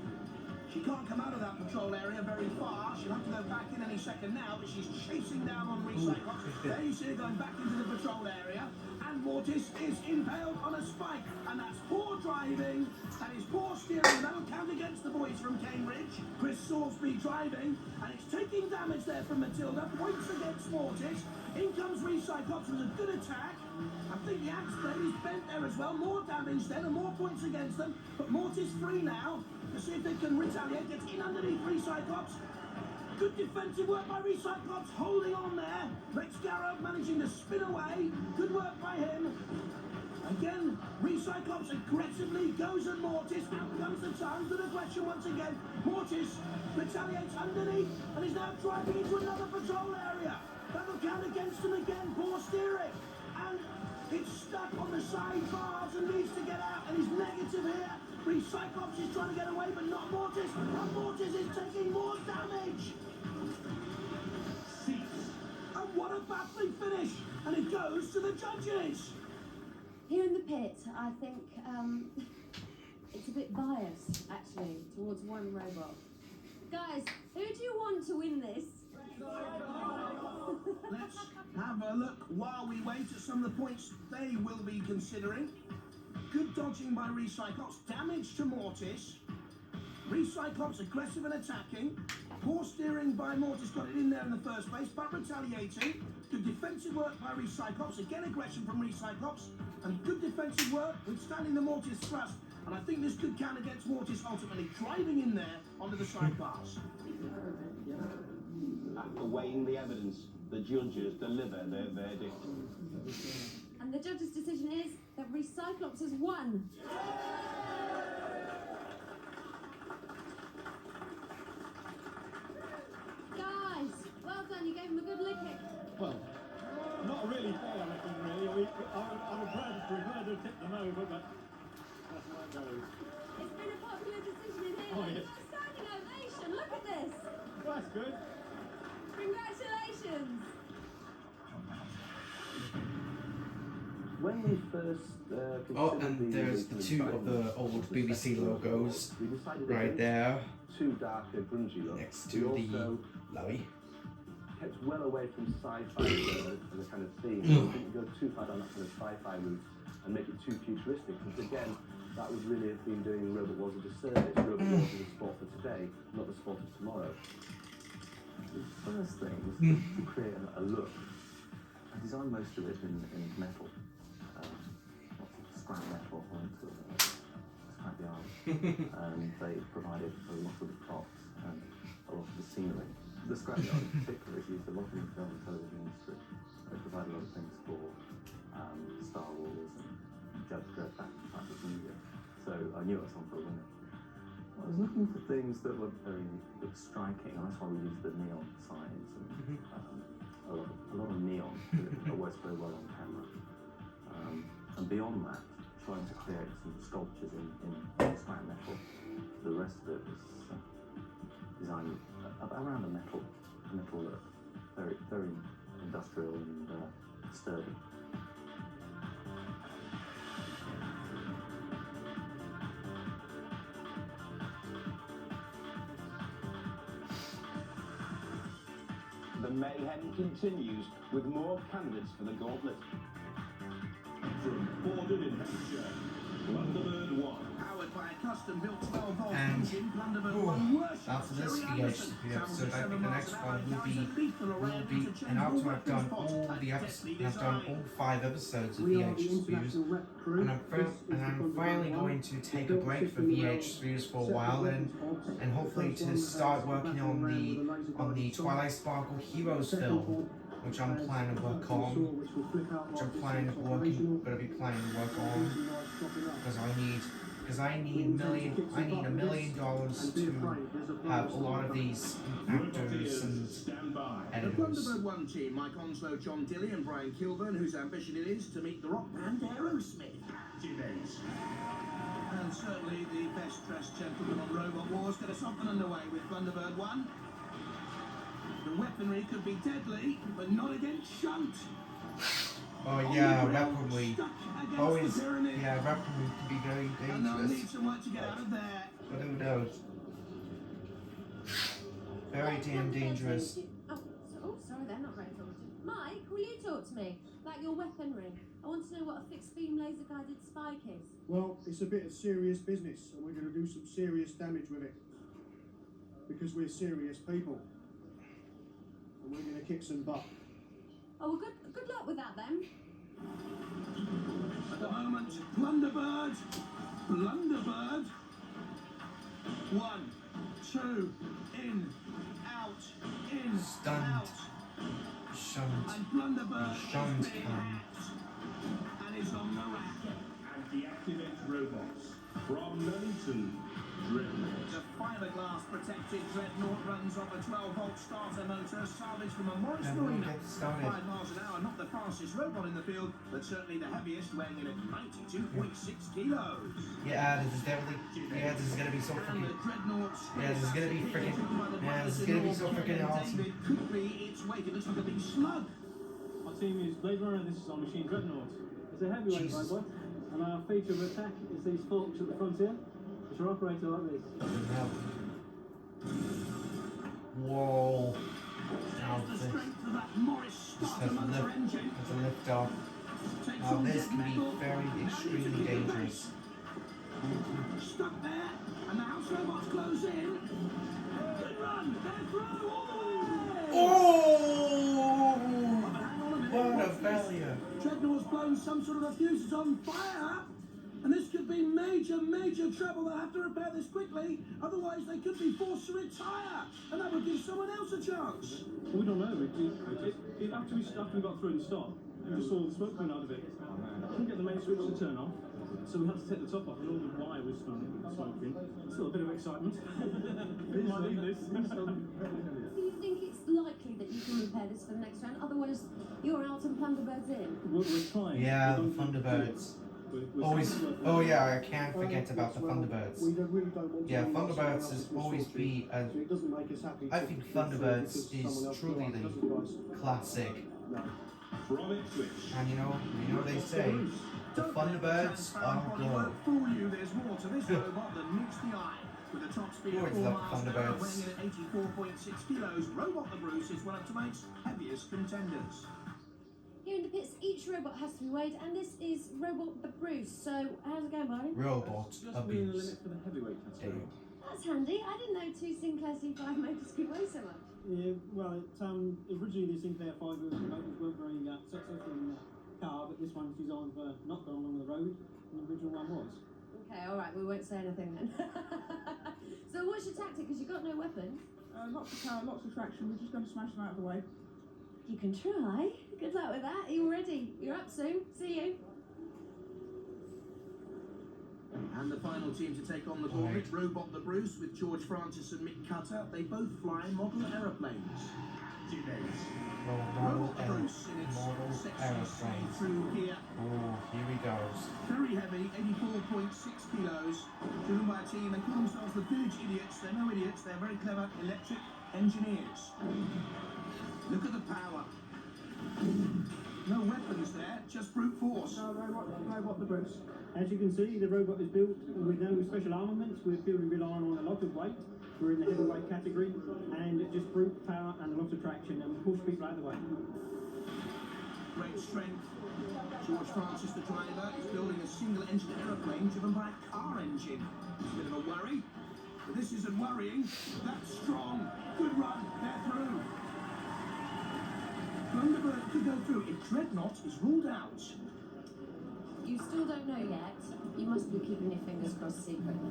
She can't come out of that patrol area very far. She'll have to go back in any second now, but she's chasing down on Recyclops. There you see her going back into the patrol area. And Mortis is impaled on a spike. And that's poor driving. That is poor steering. That'll count against the boys from Cambridge. Chris Salisbury driving. And it's taking damage there from Matilda. Points against Mortis. In comes Recyclops with a good attack. I think the axe blade is bent there as well. More damage then and more points against them. But Mortis free now. To see if they can retaliate. Gets in underneath Recyclops. Good defensive work by Recyclops, holding on there. Rex Garrow managing to spin away. Good work by him. Again, Recyclops aggressively goes at Mortis. Out comes the tongue. Good aggression once again. Mortis retaliates underneath and is now driving into another patrol area. That'll count against him again. Poor steering. And it's stuck on the side bars and needs to get out. And he's negative here. Recyclops is trying to get away, but not Mortis. And Mortis is taking more damage. And what a battling finish. And it goes to the judges. Here in the pit, I think it's a bit biased, actually, towards one robot. Guys, who do you want to win this? Let's have a look while we wait at some of the points they will be considering. Good dodging by Recyclops, damage to Mortis. Recyclops aggressive and attacking. Poor steering by Mortis, got it in there in the first place, but retaliating. Good defensive work by Recyclops, again aggression from Recyclops. And good defensive work, withstanding the Mortis thrust. And I think this could count against Mortis ultimately driving in there onto the sidebars. After weighing the evidence, the judges deliver their verdict. And the judge's decision is that Recyclops has won. Guys, well done, you gave him a good licking. Well, not really fair, I think, really. I would rather tip them over, but that's how it goes. It's been a popular decision in here. Oh, yes. A standing ovation, look at this. Well, that's good. Congratulations. When we first and there's the two of the old BBC logos right there, two darker grungy looks. next to the Lowy. Kept well away from sci-fi as a kind of theme. We didn't go too far down that kind of sci-fi route and make it too futuristic, because again, that would really have been doing Robot Wars a disservice. Robot Wars is a sport for today, not the sport of tomorrow. The first thing was to create a look. I designed most of it in metal. Scrap metal onto scrap yard. And they provided a lot of the props and a lot of the scenery. The scrap yard in particular is used a lot in the film and television industry. They provide a lot of things for Star Wars and Judge Dredd back to media. So I knew I was on for a winner. I was looking for things that were very striking, and that's why we used the neon signs and a lot of neon that works very well on camera. And beyond that, trying to create some sculptures in scrap metal. The rest of it was designed around a metal look, very, very industrial and sturdy. The mayhem continues with more candidates for the gauntlet. From 4 London in Hampshire. Thunderbird 1. Powered by a custom-built 12-volt And engine, Thunderbird 1 worships after this Jerry VHS Anderson. episode, I Travels at think the 7 next miles one an hour, will be, carries a lethal array of and interchangeable after I've weapons done pods all and the episodes, deftly and I've done designed. all 5 episodes of We are the VHS Views, international rep crew. and I'm finally going to take a break for VHS Views for a while, and hopefully to start working on the Twilight Sparkle Heroes film, which I'm planning to work on, gonna be planning to work on, because I need $1 million to have a lot of these actors and The editors. Thunderbird 1 team, Mike Onslow, John Dilly and Brian Kilburn, whose ambition it is to meet the rock band Aerosmith. And certainly the best dressed gentleman on Robot Wars get us off and underway with Thunderbird 1. The weaponry could be deadly, but not against Shunt. Oh yeah, weaponry. Always, yeah, weaponry can be very And they'll need dangerous. some work to get out of there. But who knows? Very damn dangerous. Sorry, they're not very talkative. Mike, will you talk to me about your weaponry? I want to know what a fixed beam laser guided spike is. Well, it's a bit of serious business, and we're going to do some serious damage with it. Because we're serious people. And we're going to kick some butt. Oh, well, good luck with that then. At the moment, Blunderbird. 1, 2, in, out, in, Stunned. out. Shunt. And Blunderbird Shunt is being can. hacked and is on the rack. And deactivate robots. From Nuneaton, Dreadnought. The fiberglass protected Dreadnought runs off a 12-volt starter motor salvaged from a Morris And we'll Marina. get started. 5 miles an hour, not the fastest robot in the field, but certainly the heaviest, weighing in at 92.6 kilos. Yeah, this is definitely. Yeah, this is gonna be so And freaking. the Dreadnought Yeah, this is gonna be freaking. Yeah, this is gonna be so freaking awesome. David could be its weight. It looks like a big slug. Our team is Blade Runner, this is our machine Dreadnought. It's a heavyweight Jesus. robot, and our feature of attack is these forks at the front here, which are operated like this. Whoa. Now There's the this. strength of that Morris starter motor engine. That's a lift off. Takes Now on this jet can be metal, very and extremely into the dangerous. base. Stuck there, and the house robots close in. Good run, they're through all the way! Oh! But hang on a minute, What a what's this? failure. Dreadnought's blown some sort of a fuse, it's on fire! And this could be major trouble. They'll have to repair this quickly, otherwise they could be forced to retire, and that would give someone else a chance. Well, we don't know. After we got through and stopped, we just saw the smoke coming out of it. Couldn't get the main switch to turn off, so we had to take the top off, and all the wire was smoking. Still a bit of excitement. Might need this. Do you think it's likely that you can repair this for the next round? Otherwise, you're out and Thunderbird's in. We're trying. Yeah, the Thunderbirds. Always. Oh yeah, I can't forget about the Thunderbirds. Yeah, Thunderbirds is always be. I think Thunderbirds is truly the classic. From Ipswich. And you know they say the Thunderbirds are It good. won't fool you, there's more to this robot than meets the eye. With a top speed of Always 4 love miles an hour, Thunderbirds. weighing in at 84.6 kilos, Robot the Bruce is one of tonight's heaviest contenders. Here in the pits, each robot has to be weighed, and this is Robot the Bruce. So, how's it going, Barney? Robot Just being a abuse. limit for the heavyweight category. That's handy. I didn't know 2 Sinclair C5 motors could weigh so much. Yeah, well, originally the Sinclair 5 motors weren't very successful in the car, but this one's designed for not going along the road, and the original one was. Okay, alright, we won't say anything then. So, what's your tactic? Because you've got no weapons. Lots of power, lots of traction. We're just going to smash them out of the way. You can try. Good luck with that. Are you all ready? You're up soon. See you. And the final team to take on the gauntlet, Robot the Bruce, with George Francis and Mick Cutter. They both fly model aeroplanes. Robot the Bruce in its sexy see-through gear. Oh, here he goes. Very heavy, 84.6 kilos. Driven by a team, they call themselves the Village Idiots. They're no idiots, they're very clever electric engineers. Look at the power. No weapons there, just brute force. No, robot the Bruce. As you can see, the robot is built with no special armaments. We're purely relying on a lot of weight. We're in the heavyweight category, and just brute power and a lot of traction, and push people out of the way. great strength. George Francis, the driver, is building a single-engine aeroplane driven by a car engine. It's a bit of a worry, but this isn't worrying. That's strong. Good run. They're through. Thunderbird could go through if Dreadnought is ruled out. You still don't know yet. You must be keeping your fingers crossed secretly.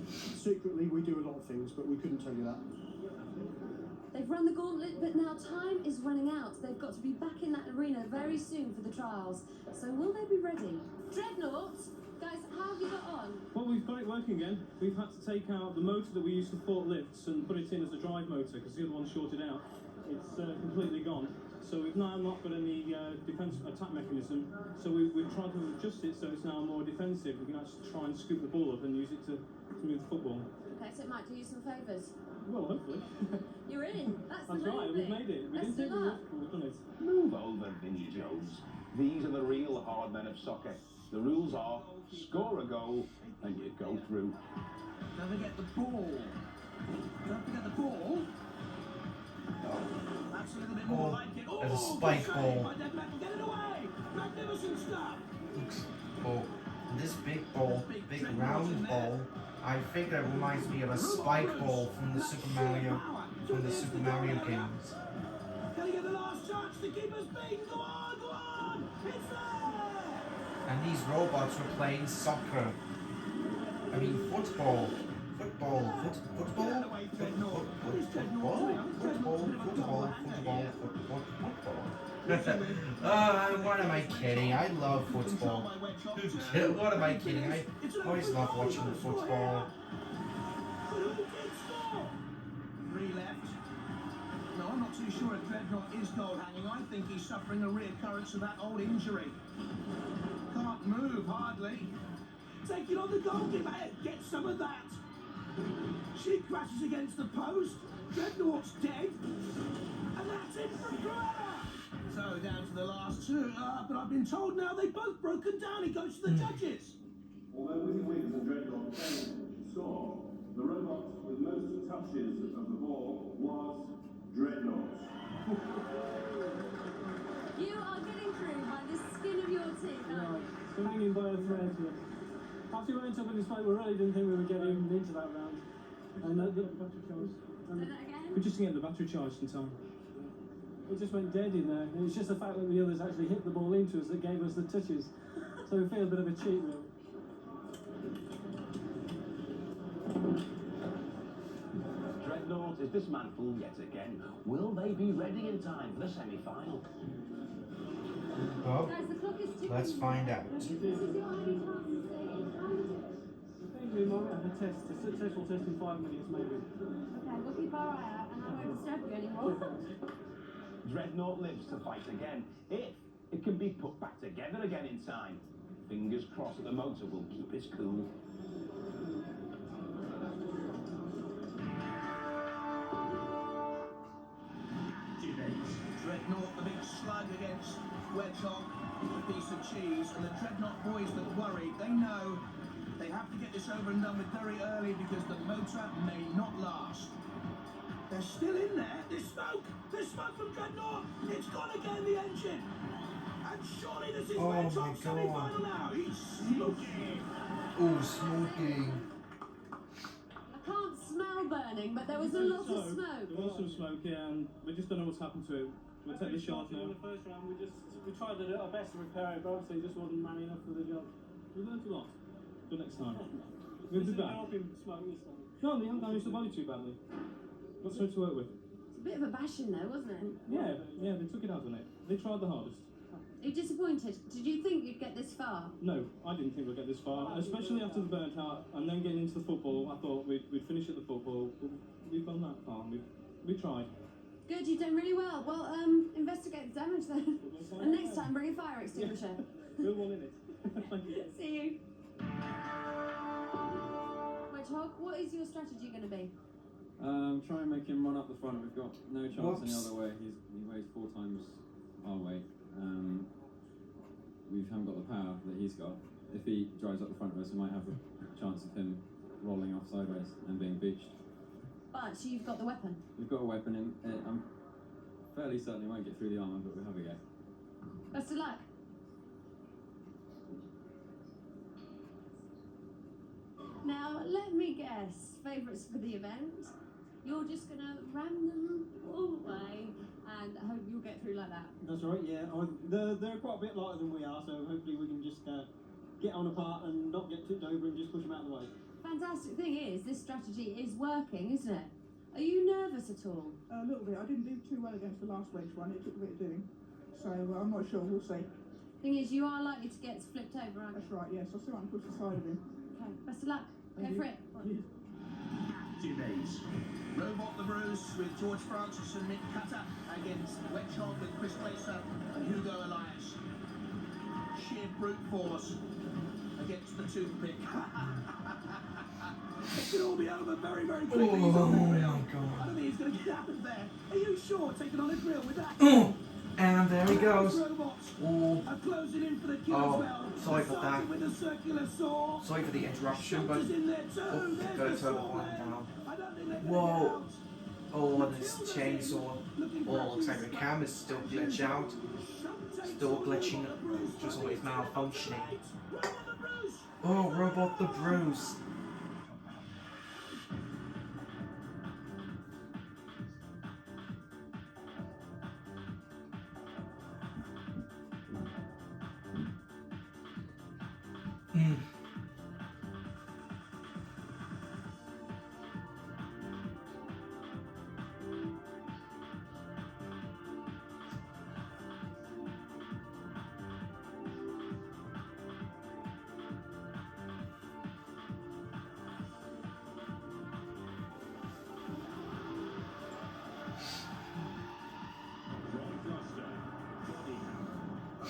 Secretly, we do a lot of things, but we couldn't tell you that. They've run the gauntlet, but now time is running out. They've got to be back in that arena very soon for the trials. So will they be ready? Dreadnought, guys, how have you got on? Well, we've got it working again. We've had to take out the motor that we used for fork lifts and put it in as a drive motor because the other one's shorted out. It's completely gone. So we've now not got any defense attack mechanism. So we've tried to adjust it so it's now more defensive. We can actually try and scoop the ball up and use it to move the football. Okay, so it might do you some favours. Well, hopefully. You're in. That's the That's main right, thing. we've made it. We didn't think we would, but we've done it. Move over, Vinnie Jones. These are the real hard men of soccer. The rules are score a goal and you go through. Don't forget the ball. Don't forget the ball. That's a little bit more like it. There's a Oh, spike good ball. save by Dead Metal. Get it away. Magnificent stuff. Oh, this big ball, big round ball, I think that reminds me of a spike ball from the Super Mario games. Can he get the last chance to keep us beaten? Go on, go on. It's there. And these robots were playing soccer. I mean football. What am I kidding? I love football. What am I kidding? I always love watching football. 3 left. No, I'm not too sure if Dreadnought is goal hanging. I think he's suffering a reoccurrence of that old injury. Can't move, hardly. Take it on the goalkeeper. Get some of that. She crashes against the post. Dreadnought's dead. And that's it for Cruella. So down to the last 2. But I've been told now they've both broken down. It goes to the judges. Although Willie Wings and Dreadnought failed to score, the robot with most touches of the ball was Dreadnought. You are getting through by the skin of your teeth, aren't you? So hanging by a thread here. After we went up in this fight, we really didn't think we were getting into that round. And the battery charged. Say that again? We just didn't get the battery charged in time. It just went dead in there. And it's just the fact that the others actually hit the ball into us that gave us the touches. So we feel a bit of a cheat, really. Dreadnought is dismantled yet again. Will they be ready in time for the semi-final? Well, Guys, the clock is ticking. let's find out. This is your only chance to stay in. How is it? I think we might have a test, a successful test in 5 minutes, maybe. Okay, we'll keep our eye out and I won't disturb you anymore. Dreadnought lives to fight again, if it can be put back together again in time. Fingers crossed that the motor will keep its cool. Dreadnought, the big slug against Wedgehog, a piece of cheese, and the Dreadnought boys that worry, they know they have to get this over and done with very early because the motor may not last. They're still in there. There's smoke from Dreadnought. It's gone again, the engine. And surely this is Wedgehog's semi-final now. He's smoking. Oh, smoking. I can't smell burning, but there was a lot of smoke. There was some smoke, yeah, and we just don't know what's happened to it. We'll take the shot now. In the first round, we tried our best to repair it, but obviously it just wasn't man enough for the job. We learned a lot. For next time. We'll be back. Help him smoke this time. No, they haven't damaged the body too badly. Got something to work with. It's a bit of a bashing though, wasn't it? Yeah, they took it out on it. They tried the hardest. Are you disappointed? Did you think you'd get this far? No, I didn't think we'd get this far, especially after the burnt out and then getting into the football. I thought we'd finish at the football. We've gone that far. We tried. Good, you've done really well. Well, investigate the damage then. And next time, bring a fire extinguisher. Real one in it. Thank you. See you. Wedgehog, what is your strategy going to be? Try and make him run up the front. We've got no chance any Whoops. other way. He weighs 4 times our weight. We haven't got the power that he's got. If he drives up the front of us, we might have a chance of him rolling off sideways and being beached. But you've got the weapon. We've got a weapon, and I'm fairly certain he won't get through the armour, but we'll have a go. Best of luck. Now, let me guess, favourites for the event? You're just going to ram them all the way and hope you'll get through like that. That's right, yeah. They're quite a bit lighter than we are, so hopefully we can just get on apart and not get tipped over and just push them out of the way. Fantastic thing is, this strategy is working, isn't it? Are you nervous at all? A little bit. I didn't do too well against the last wedge one. It took a bit of doing. So I'm not sure. We'll see. Thing is, you are likely to get flipped over, aren't you? That's right, yes. I'll see what I can push the side of him. Okay, best of luck. Go for it. Activates. Robot the Bruce with George Francis and Mick Cutter against Wedgehog with Chris Placer and Hugo Elias. Sheer brute force against the toothpick. It could all be over very, very quickly. He's on the grill. I don't think he's going to get out of there. Are you sure? Taking on a grill with that? And there he goes. Oh, closing in for the kill as well. Sorry for that. With a circular saw. Sorry for the interruption, but in there too. gotta turn the volume down. Whoa! Oh, and this chainsaw. Oh, looks like the camera's still glitched out. Still glitching, just always malfunctioning. Oh, Robot the Bruce.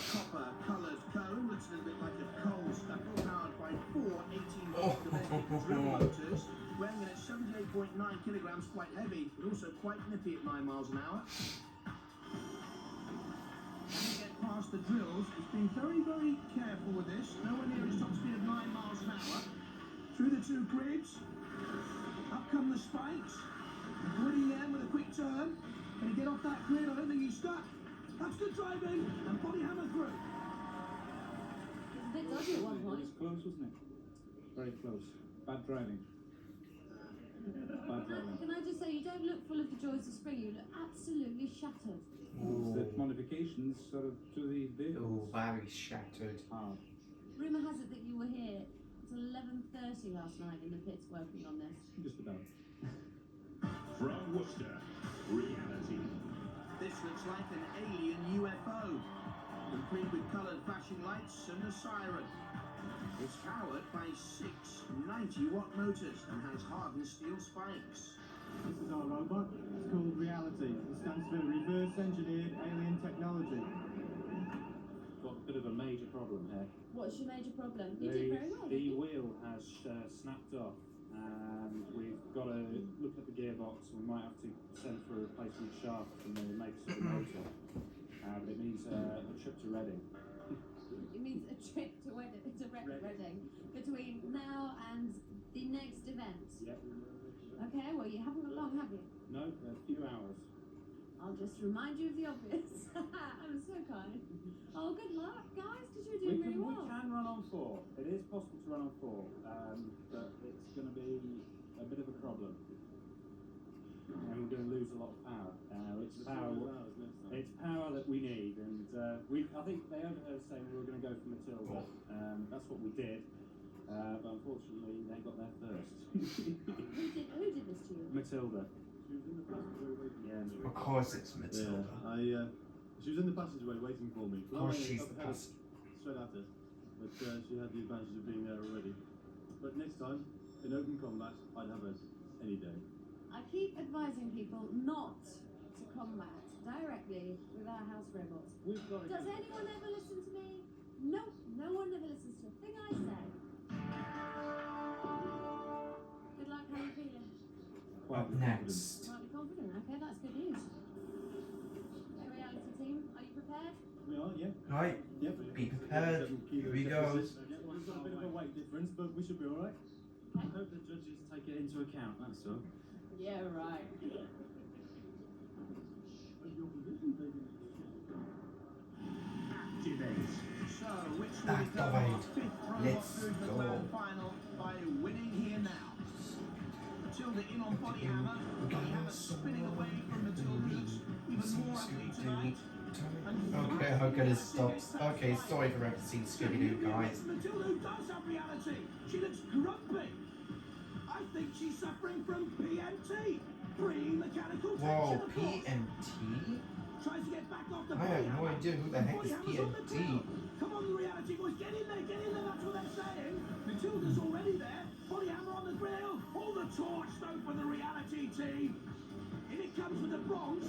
Copper-coloured cone looks a little bit like a coal scuttle powered by 4 18-volt domestic drill motors, weighing in at 78.9 kilograms, quite heavy, but also quite nippy at 9 miles an hour. When you get past the drills, it's been very, very careful with this, nowhere near its top speed of 9 miles an hour. Through the 2 grids, up come the spikes, avoiding them with a quick turn. Can he get off that grid? I don't think he's stuck. That's good driving, and body hammer through. It's a bit dodgy at one point. It was close, wasn't it? Very close. Bad driving. Bad driving. Can I just say, you don't look full of the joys of spring, you look absolutely shattered. It's the modifications sort of to the vehicles. Oh, very shattered. Hard. Rumour has it that you were here until 11:30 last night in the pits working on this. Just about. From Worcester, reality. This looks like an alien UFO, complete with coloured flashing lights and a siren. It's powered by 6 90-watt motors and has hardened steel spikes. This is our robot. It's called Reality. It stands for Reverse Engineered Alien Technology. Got a bit of a major problem here. What's your major problem? You did very well. The wheel has snapped off. We've got to look at the gearbox. We might have to send for a replacement shaft from the makers of the motor. But it means a trip to Reading. It means a trip to Reading between now and the next event. Yep. Okay, well you haven't got long, have you? No, a few hours. I'll just remind you of the obvious. I'm so kind. Oh, good luck, guys, because you're doing really well. We can run on 4. It is possible to run on 4, but it's going to be a bit of a problem. And we're going to lose a lot of power. It's power that we need, and I think they overheard saying we were going to go for Matilda. That's what we did, but unfortunately they got there first. Who did this to you? Matilda. She was in the passageway waiting. Yeah. Of course it's Matilda. Yeah, she was in the passageway waiting for me. Of course she's the passenger. Straight at her, but she had the advantage of being there already. But next time, in open combat, I'd have her any day. I keep advising people not to combat directly with our house robots. Does anyone ever listen to me? Nope, no one ever listens to a thing I say. Good luck, how are you feeling? Up next. Slightly confident, okay, that's good news. Okay, reality team, are you prepared? We are, yeah. Right. Yep. Be prepared. Here we go. We've got a bit of a weight difference, but we should be alright. I hope the judges take it into account, that's all. Yeah, right. Activate. Let's through to the go. grand final by winning here now. Matilda in on Body Hammer. Body Hammer spinning away from Matilda's. Even more ugly tonight. Okay, how good it stops. Okay, sorry for ever seen Scooby-Doo, guys. Matilda does have reality. She looks grumpy. I think she's suffering from PMT. Pre-mechanical Whoa, tension, of course. PMT? Tries to get back off the I have no idea who the heck is PMT. Come on, the reality boys, get in there, that's what they're saying. Matilda's already there. Body Hammer on the grill. All the torch though for the reality team. In it comes with the bronze.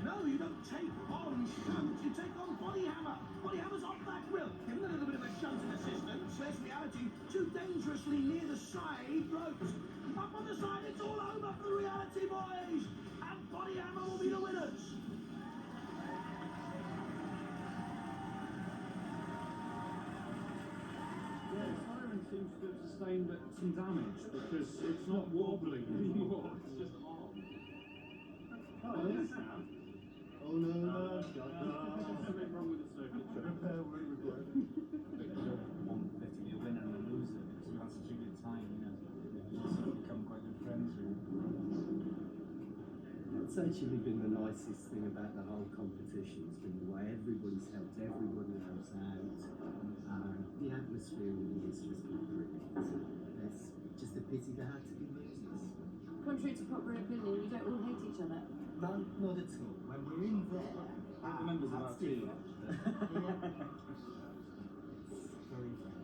No, you don't take on shunt, you take on Body Hammer. Body Hammer's off that grill. Give him a little bit of a shunting assistance. There's reality, too dangerously near the side ropes. Up on the side, it's all over for the reality boys. And Body Hammer will be the winners. Yeah, the siren seems to have sustained some damage because it's not wobbling anymore, it's just on. Oh, it is now. Oh no, no. Something wrong with the circuit. Repair, repair. One bit to be a winner and a loser because we had such a good time, you know. We've sort of become quite good friends, really. It's actually been the nicest thing about the whole competition. It's been the way everybody's helped everybody else out. The atmosphere really has just been brilliant. It's just a pity there had to be losers. Contrary to popular opinion, you don't all hate each other. No, not at all. When we're in there, the members of our team. Yeah. It's very friendly.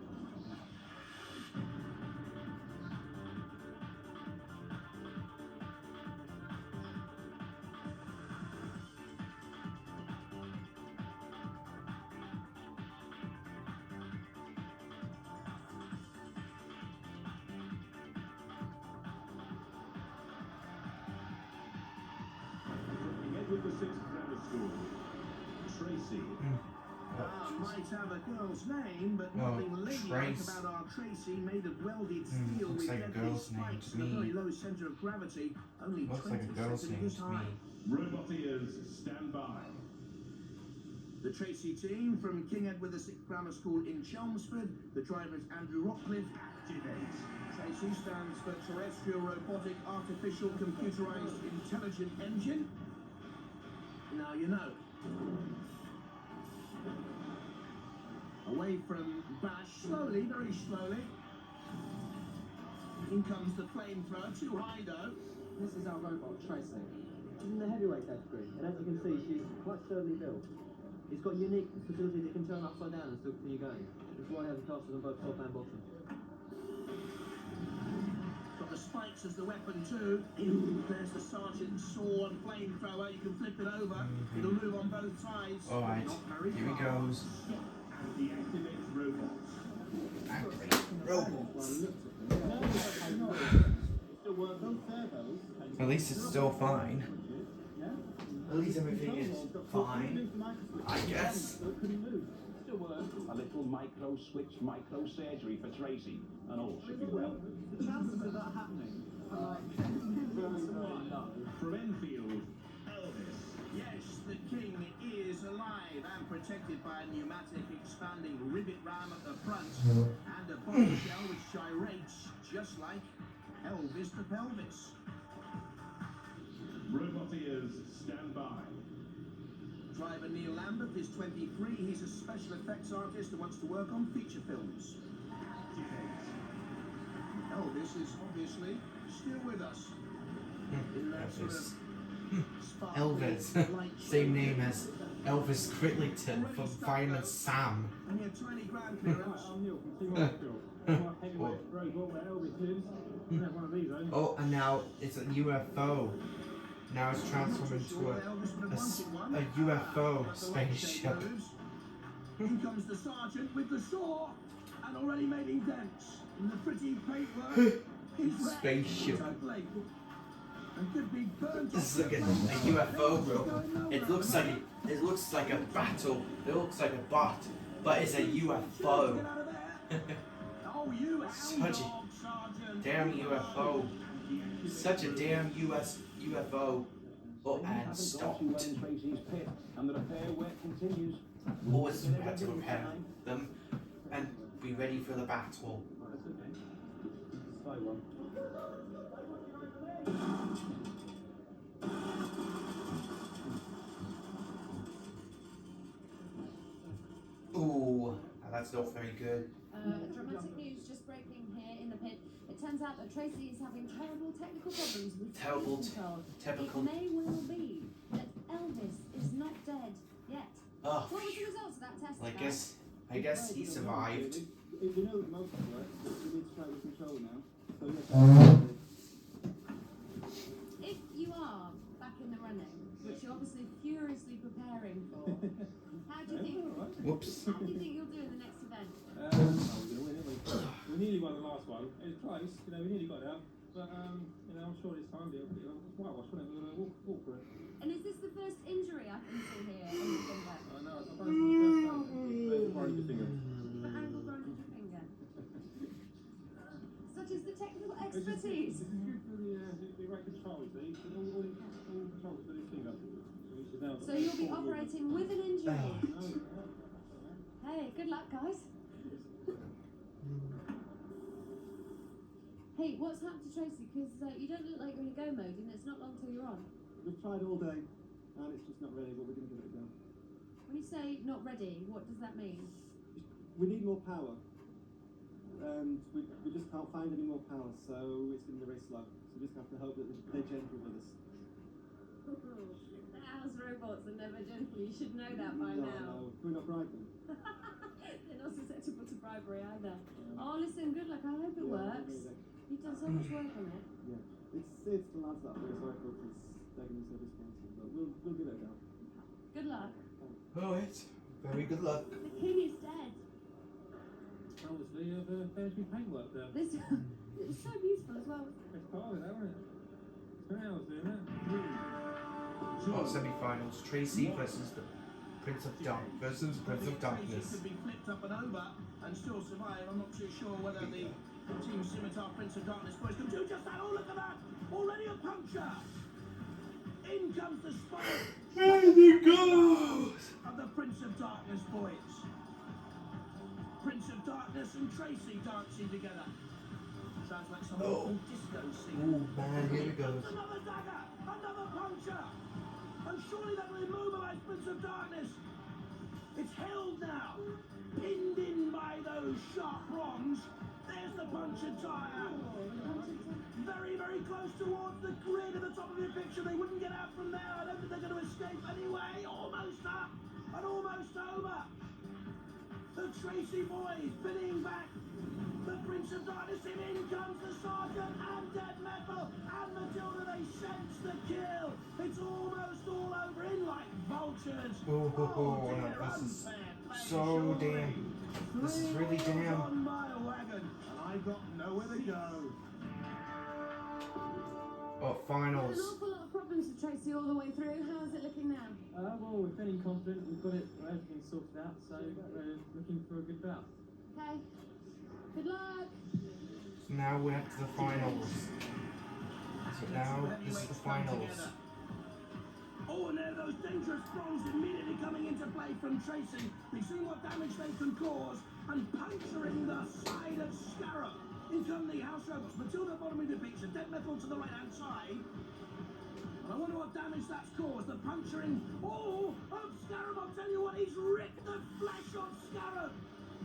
With the 6th grammar school, Tracy. Might have a girl's name, but Oh, nothing ladylike Trace. about our Tracy, made of welded steel looks with like a deadly girl's name spikes to and a me. very low centre of gravity, only Looks 20 like a girl's name centimetres to high. me. Robot ears, stand by. The Tracy team from King Edward VI Grammar School in Chelmsford. The driver is Andrew Rockcliffe. Activate. Tracy stands for Terrestrial Robotic Artificial Computerized Intelligent Engine. Now you know. Away from Bash, slowly, very slowly. In comes the flamethrower, too high though. This is our robot, Tracy. She's in the heavyweight category, and as you can see, she's quite sturdily built. It's got unique facility that can turn upside down and still continue going. That's why it has a casters on both top and bottom. Got the spikes as the weapon too. There's the sergeant's sword, flamethrower. You can flip it over. It'll move on both sides. Alright, Not very here he far. goes. And the activate robots. Activate robots. At least it's still fine. At least everything is fine, I guess. A little micro switch, micro surgery for Tracy, and all should be well. The chances of that happening are very, very low. From Enfield, Elvis. Yes, the king is alive and protected by a pneumatic expanding rivet ram at the front and a bombshell which gyrates just like Elvis the pelvis. Robot ears, stand by. Driver Neil Lambert is 23. He's a special effects artist who wants to work on feature films. Elvis is obviously still with us. In that sort of Elvis. Same name as Elvis Crittleton from Fireman Sam. And your tiny grandparents. I'm Neil from Team Hospital. Heavyweight robot where Elvis lives. You have one of these, though. Oh, and now it's a UFO. Now it's transformed into a UFO spaceship. In comes the sergeant with the saw and already making dents in the pretty paintwork. Spaceship. Totally. And could be burnt. This is like a UFO, bro. It looks like a battle. It looks like a bot, but it's a UFO. Such a damn UFO. Such a damn UFO. Oh, and stopped. Tracy's pit, and the repair work continues. Always had to repair them. and be ready for the battle. Right, that's okay. It's a slow one. Ooh, that's not very good. Dramatic news just breaking here in the pit. It turns out that Tracy is having terrible technical problems with control. Typical. It may well be that Elvis is not dead yet. Oh, What was the results of that test? I guess he survived. If we know that the motor works, we need to try the controller now. So yes, If you are back in the running, which you're obviously furiously preparing for, how do you think? Whoops. How do you think you'll do in the next event? we're going to win it. We nearly won the last one. It was close, we nearly got it out. But, I'm sure this time it'll be a whitewash, won't it? We're going to walk for it. And is this the first injury I can see here on your finger? I know, it's the first time. Broke your finger. The ankle bronze your finger. Such is the technical expertise. This is good for the right control, see? All controls for this finger. So you'll be operating with an injury. Hey, good luck, guys. Hey, what's happened to Tracy? Because you don't look like you're in a go mode, and it's not long till you're on. We've tried all day, and it's just not ready, but we're going to give it a go. When you say not ready, what does that mean? We need more power, and we just can't find any more power, so it's going to be very slow. So we just have to hope that they're gentle with us. The house robots are never gentle. You should know that by now. No, we're not bribe them. They're not susceptible to bribery either. Oh, listen, good luck. I hope it works. You've done so much work on it. Yeah, it's the lads that are sorry for because they're going to be so responsible, but we'll give it a go. Good luck. Alright, very good luck. The king is dead. Obviously, you've finished your paintwork there. This it was so beautiful as well. It's part of it, isn't it? It's 3 hours doing that. Oh, semi-finals. Tracy versus the Prince of Darkness. Could be flipped up and over and still survive. I'm not too sure whether the Team Scimitar Prince of Darkness boys can do just that. Oh, look at that! Already a puncture! In comes the spike! There he goes! Of the Prince of Darkness boys. Prince of Darkness and Tracy dancing together. Sounds like some awful disco scene. Oh man, here he goes. Another dagger! Another puncture! And surely that will immobilize Prince of Darkness. It's held now. Pinned in by those sharp prongs. There's the puncture tire. Very, very close towards the grid at the top of your picture. They wouldn't get out from there. I don't think they're going to escape anyway. Almost up and almost over. The Tracy boys pinning back the Prince of Darkness. In comes the Sergeant and Dead Metal and Matilda. They sense the kill. It's almost all over in like vultures. Oh, no, this is so damn. This is really damn. On my wagon, and I've got nowhere to go. Oh, finals. An awful lot of problems with Tracy all the way through. How is it looking now? Well, we're feeling confident. We've got it, everything sorted out, so we're looking for a good bout. Okay. Good luck. So now we're up to the finals. So now this is the finals. Oh, and there are those dangerous prongs immediately coming into play from Tracy. They've seen what damage they can cause and puncturing the side of Scarab. In come the house robots. Matilda bottom of the picture, Dead Metal to the right-hand side. And I wonder what damage that's caused. The puncturing, of Scarab. I'll tell you what, he's ripped the flesh off Scarab.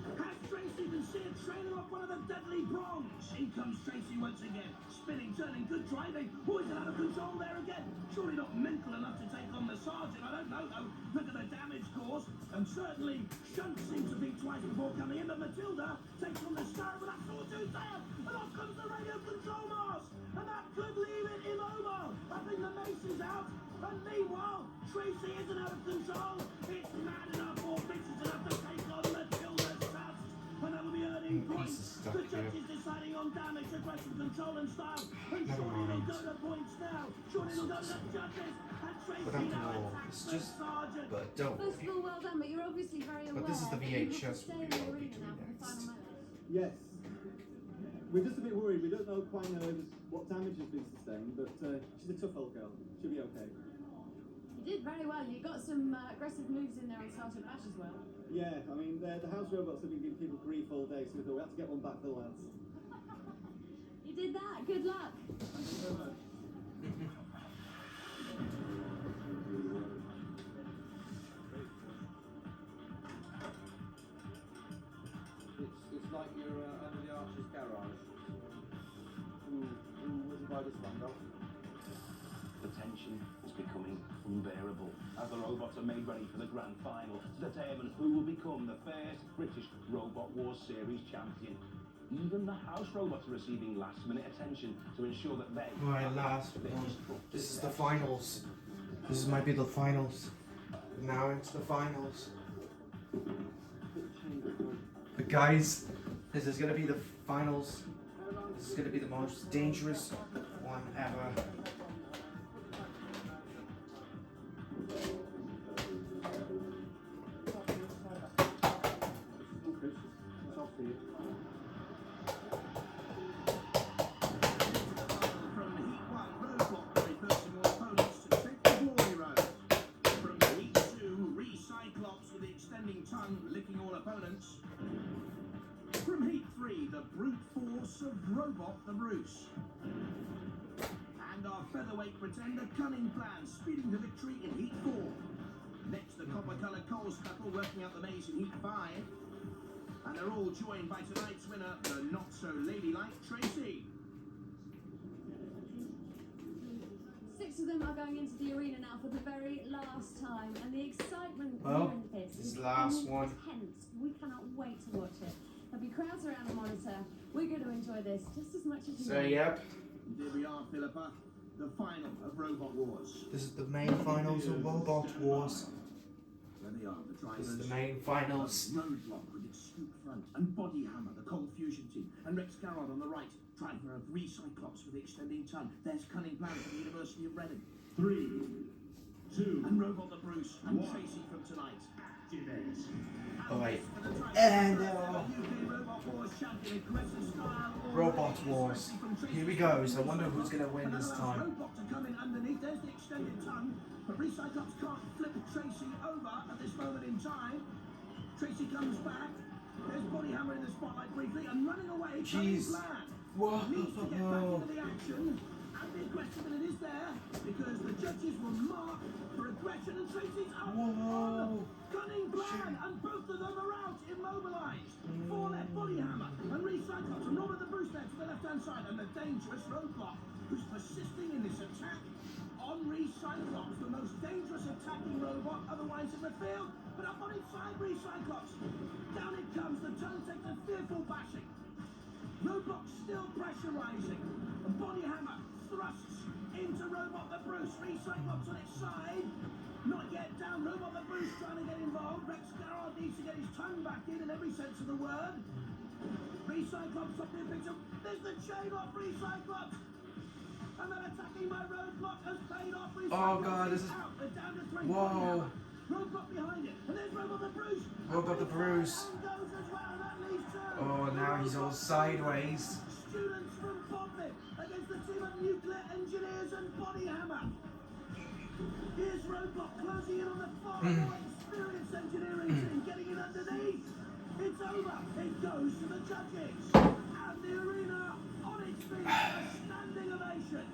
Has Tracy, can see it trailing off one of the deadly prongs. In comes Tracy once again. Spinning, turning, good driving. Oh, he's out of control there again. Surely not mental enough to take on the Sergeant. I don't know, though. Look at the damage caused. And certainly, Shunt seems to think twice before coming in. But Matilda takes on the Scarab, but that's all too there. And off comes the radio control mast. And that could leave it immobile. I think the mace is out. And meanwhile, Tracy isn't out of control. It's mad enough or vicious enough to take on Matilda's tusk. And that will be earning points. The judge is deciding on damage, aggressive control and style. And surely they'll go to points now. Surely they'll go to the judges. And Tracy now attacks the Sergeant. But don't. First of all, well done, but you're obviously very aware. But this is the that you have to VHS stay in the arena now for the final match. Yes. We're just a bit worried. We don't know what damage has been sustained, but she's a tough old girl. She'll be okay. You did very well. You got some aggressive moves in there on Sergeant Bash as well. Yeah, I mean, the house robots have been giving people grief all day, so we thought we had to get one back for the lads. You did that. Good luck. Thank you very much. It's like you're under the Archer's garage. Who was it by this one, though? The tension is becoming unbearable as the robots are made ready for the grand final to determine who will become the first British Robot Wars Series champion. Even the house robots are receiving last-minute attention to ensure that they... Right, last one. This is the finals. This might be the finals. Now into the finals. But guys, this is gonna be the finals. This is gonna be the most dangerous one ever. Licking all opponents. From Heat 3, the brute force of Robot the Bruce. And our featherweight pretender Cunning Plan speeding to victory in Heat 4. Next, the copper-coloured Coles couple working out the maze in Heat 5. And they're all joined by tonight's winner, the not-so-ladylike Tracy. 6 of them are going into the arena now for the very last time, and the excitement Well, during this this is is the last one. intense. We cannot wait to watch it. There'll be crowds around the monitor. We're going to enjoy this just as much as you. So yep, Here we are, Philippa, the final of Robot Wars. this is the main finals of Robot Wars. There they are, the drivers. This is the main finals. Roadblock with its scoop front, and Body Hammer, the Cold Fusion team, and Rex Garrod on the right, driver of Recyclops with the extending tongue. There's Cunning Plan from the University of Reading. 3, 2, and Robot the Bruce, and Tracy from tonight. activate. Alright, And Robot Wars. Here we go. So I wonder who's gonna win this time. Robot to come in underneath. There's the extended tongue, but Recyclops can't flip Tracy over at this moment in time. Tracy comes back. There's Body Hammer in the spotlight briefly and running away. Jeez. Whoa. Needs to get back into the action. And the aggressiveness is there because the judges will mark for aggression and Tracy's out. Whoa. Cunning Plan, and both of them are out, immobilised. 4 left, Body Hammer, and Recyclops, and Robert the Bruce there to the left-hand side, and the dangerous Roadblock, who's persisting in this attack on Recyclops, the most dangerous attacking robot otherwise in the field, but up on inside Recyclops. Down it comes, the tongue takes a fearful bashing. Roadblock still pressurising, and Body Hammer thrusts into Robot the Bruce. Recyclops on its side. Not yet down. Robot the Bruce trying to get involved. Rex Garrod needs to get his tongue back in every sense of the word. Recyclops up there picks up. There's the chain off Recyclops. And then attacking by Roadblock has paid off. Oh god, this is... Out. They're down to 3. Whoa. Roadblock behind it. And there's Robot the Bruce. Robot the Bruce. And goes as well. And that leaves 2. Oh, now he's all sideways. Students from Bodmin against the team of Nuclear Engineers and Body Hammer. Here's Roadblock closing in on the far more experienced engineering team, getting in underneath. It's over. It goes to the judges. And the arena on its feet, a standing ovation.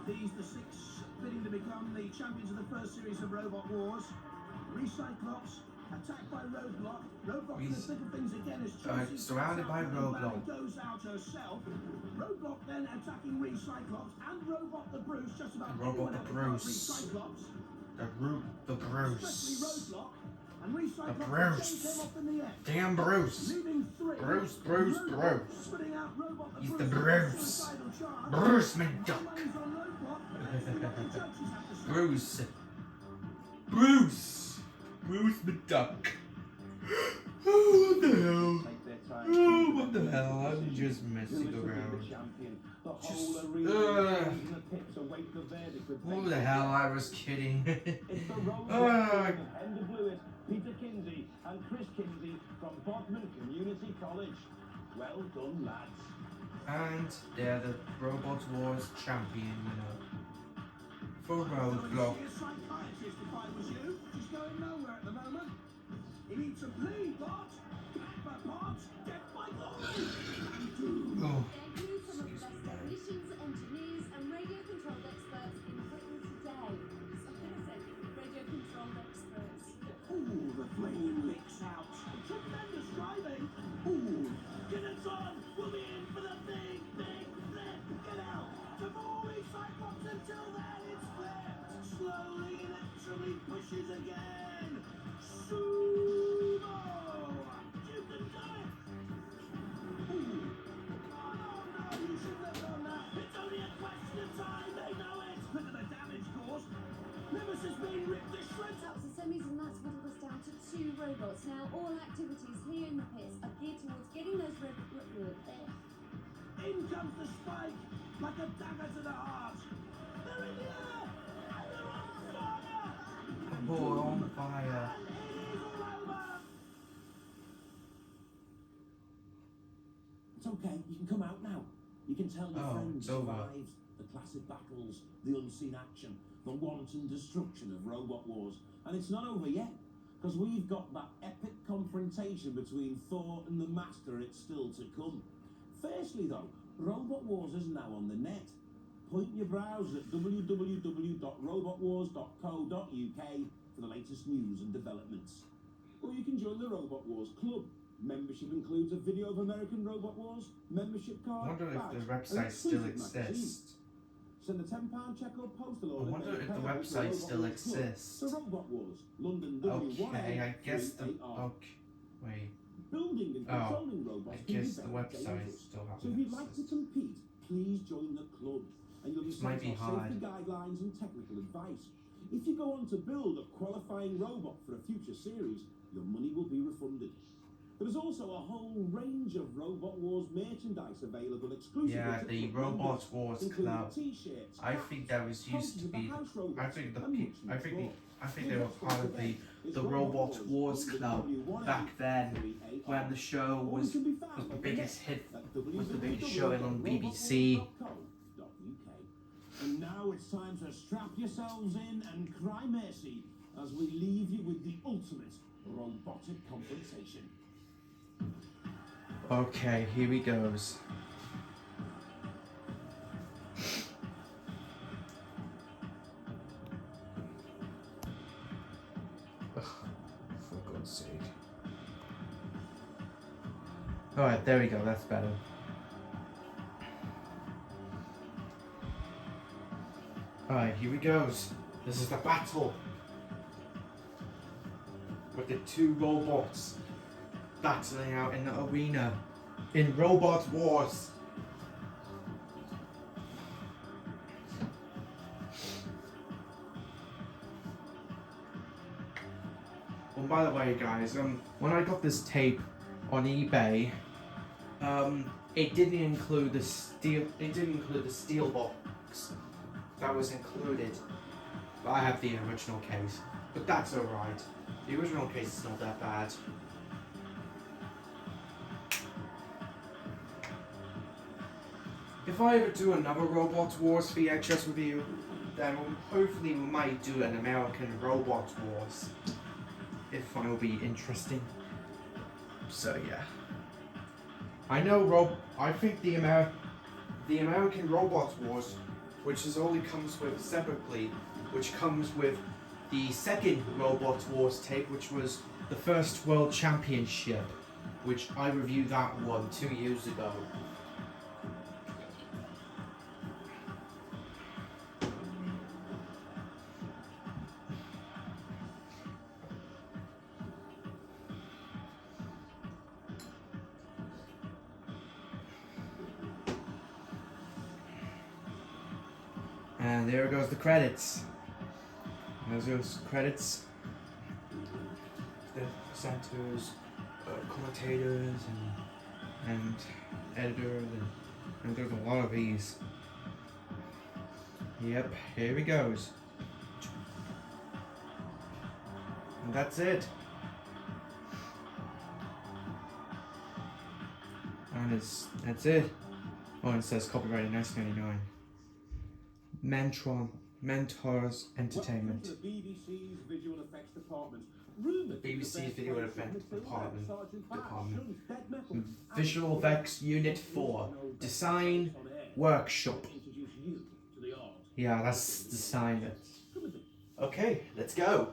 These the 6 bidding to become the champions of the first series of Robot Wars. Recyclops, attacked by Roadblock. Roadblock in the thick of things again as Tracy surrounded by Roadblock. goes out herself. Roadblock then attacking Recyclops and Robot the Bruce just about Robot the Bruce. Recyclops. The Bruce. Especially Roadblock. And Recyclops The Bruce. came off in the air. Damn Bruce. Leaving 3. Bruce. Roadblock putting out Robot the He's Bruce the with a Bruce. suicidal charge. Bruce McDuck. Money's on Roadblock, but let's see what the judges have to say. Bruce McDuck. Oh, what the hell? Take their time. Oh, what the hell? I'm just messing around. The Just, whole arena in the pits await the verdict. Who the hell? I was kidding. It's the Rose of Ender Blewett, Peter Kinsey, and Chris Kinsey from Bodmin Community College. Well done, lads. And they're the Robot Wars champion winner. for roadblock. See a psychiatrist if I was you. She's going nowhere at the moment. He needs to bleed, Bot. But Bot's dead by glory. Oh. They include some of the best technicians, engineers, and radio controlled experts in Britain today. Radio controlled experts. Ooh, the flame licks out. Tremendous driving. Ooh, get it on. We'll be in for the big flip. Get out. Tamori Cyclops until then it's flipped. Slowly, literally pushes again. Sumo. You can do it. Ooh. Oh, no, you shouldn't have done that. It's only a question of time. They know it. Look at the damage caused. Nemesis being ripped to shreds. Bouts and semis, and that's whittled us down to 2 robots. Now, all activities here in the pits are geared towards getting those In comes the spike, like a dagger to the heart. They're in the air, and they're on fire. Boy on fire. And it is all over. It's okay, you can come out now. You can tell your friends it's over. survived the classic battles, the unseen action, the wanton destruction of Robot Wars. And it's not over yet, because we've got that epic confrontation between Thor and the Master. It's still to come. Firstly though, Robot Wars is now on the net. Point your browse at www.robotwars.co.uk for the latest news and developments. Or you can join the Robot Wars Club. Membership includes a video of American Robot Wars, membership I card, wonder if badge, the and website still exclusive magazine. exists. Send a £10 check or postal I order. wonder if the payable to website Robot still Wars Club. exists. The Robot Wars, London Okay, I guess the... W1A3AR. Okay, wait. Building and controlling robots I can guess be the very website dangerous. still So if you'd like to exists. compete, please join the club, and you'll be This might sent be off hard. safety guidelines and technical advice. If you go on to build a qualifying robot for a future series, your money will be refunded. There's also a whole range of Robot Wars merchandise available exclusively Yeah, to the club Robot members, Wars including Club. T-shirts, I hats, think that was used to posters of the be. house I robots, think and much more. they were part of the Robot Wars Club back then, when the show was the biggest hit, was the biggest show on BBC. And now it's time to strap yourselves in and cry mercy as we leave you with the ultimate robotic confrontation. Okay, here he goes. Ugh, for God's sake. Alright, there we go, that's better. Alright, here he goes. This is the battle with the 2 robots battling out in the arena in Robot Wars. Well, by the way, guys, when I got this tape on eBay, it didn't include the steel. It didn't include the steel box that was included. But I have the original case, but that's alright. The original case is not that bad. If I ever do another Robot Wars VHS review, then hopefully we might do an American Robot Wars. If it will be interesting. So yeah. I know I think the American Robot Wars, which only comes with separately, which comes with the second Robot Wars tape, which was the first World Championship, which I reviewed that one 2 years ago. And there goes the credits. There's those credits. The presenters, commentators, and editors, and there's a lot of these. Yep, here he goes. And that's it. And that's it. Oh, and it says copyright in 1999. Mantron Mentors Entertainment. Welcome to the BBC's visual effects department. Rumoured to be the BBC's best Video place Effects in Matilda, Department. Sergeant Bash, Shuns, Dead Metal, and Visual Effects Unit 4. Design Workshop. introduce you to the art. Yeah, that's design it. Okay, let's go.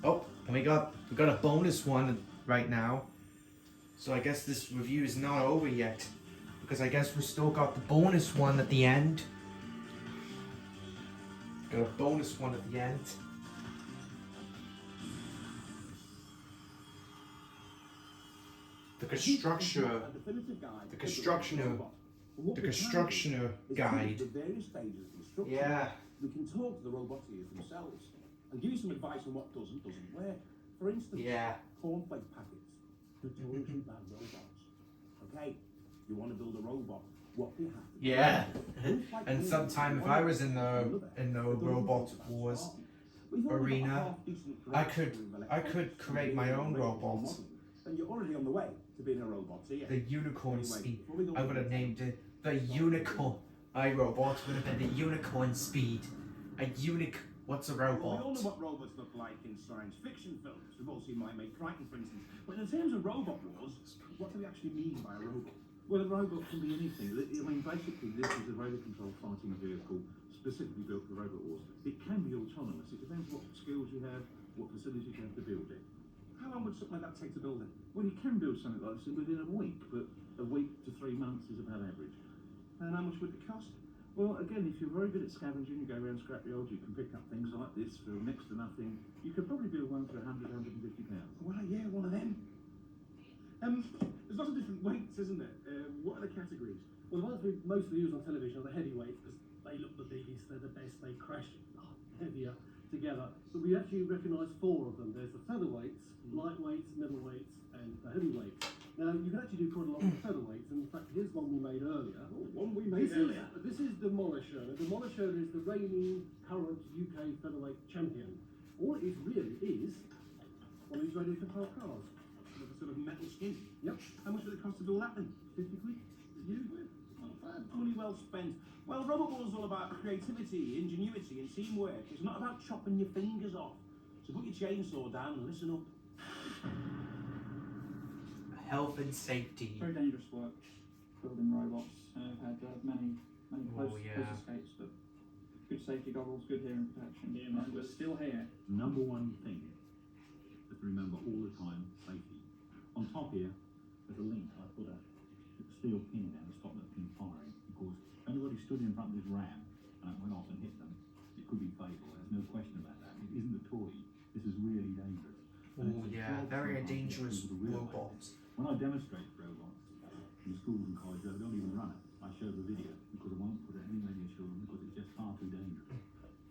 Oh, and we got a bonus one right now. So I guess this review is not over yet, because I guess we still got the bonus one at the end. Got a bonus one at the end. The constructioner guide. Yeah. We can talk to the robots here themselves and give you some advice on what doesn't work. For instance, cornflake packets, notoriously bad robots. Okay, you want to build a robot, what do you have to do? Yeah. And sometime if I was in the robot wars arena, I could create my own robot. And you're already on the way to being a robot, so yeah. The unicorn speed. I would have named it the unicorn. iRobot would have been the unicorn speed. What's a robot? Well, we all know what robots look like in science fiction films. We've all seen My Mate Crichton, for instance. But in terms of robot wars, what do we actually mean by a robot? Well, a robot can be anything. I mean, basically, this is a radio-controlled fighting vehicle specifically built for robot wars. It can be autonomous. It depends what skills you have, what facilities you have to build it. How long would something like that take to build it? Well, you can build something like this within a week, but a week to 3 months is about average. And how much would it cost? Well, again, if you're very good at scavenging, you go around scrap yards, you can pick up things like this for next to nothing. You could probably build one for £100, £150. Well, yeah, one of them. There's lots of different weights, isn't there? What are the categories? Well, the ones we mostly use on television are the heavyweights because they look the biggest, they're the best, they crash heavier together. But we actually recognise 4 of them. There's the featherweights, lightweights, middleweights, and the heavyweights. Now, you can actually do quite a lot with featherweights, and in fact, here's one we made earlier. Oh, one we made earlier? This is Demolisher. Now, Demolisher is the reigning current UK featherweight champion. All it is really is one of these radio-controlled cars. With a sort of metal skin. Yep. How much would it cost to build that then? 50 quid? You? Not bad. Money well spent. Well, Robot Wars is all about creativity, ingenuity, and teamwork. It's not about chopping your fingers off. So put your chainsaw down and listen up. Health and safety. Very dangerous work building robots. I've had many close escapes, but good safety goggles, good hearing protection, and we're still here. Number one thing is to remember all the time, safety. On top here, there's a link. I put a steel pin down to stop that pin firing, because if anybody stood in front of this ram and it went off and hit them, it could be fatal. There's no question about that. It isn't a toy. This is really dangerous. Oh yeah, very dangerous robot. When I demonstrate robots in schools and colleges, I don't even run it. I show the video because I won't put it anywhere near children because it's just far too dangerous.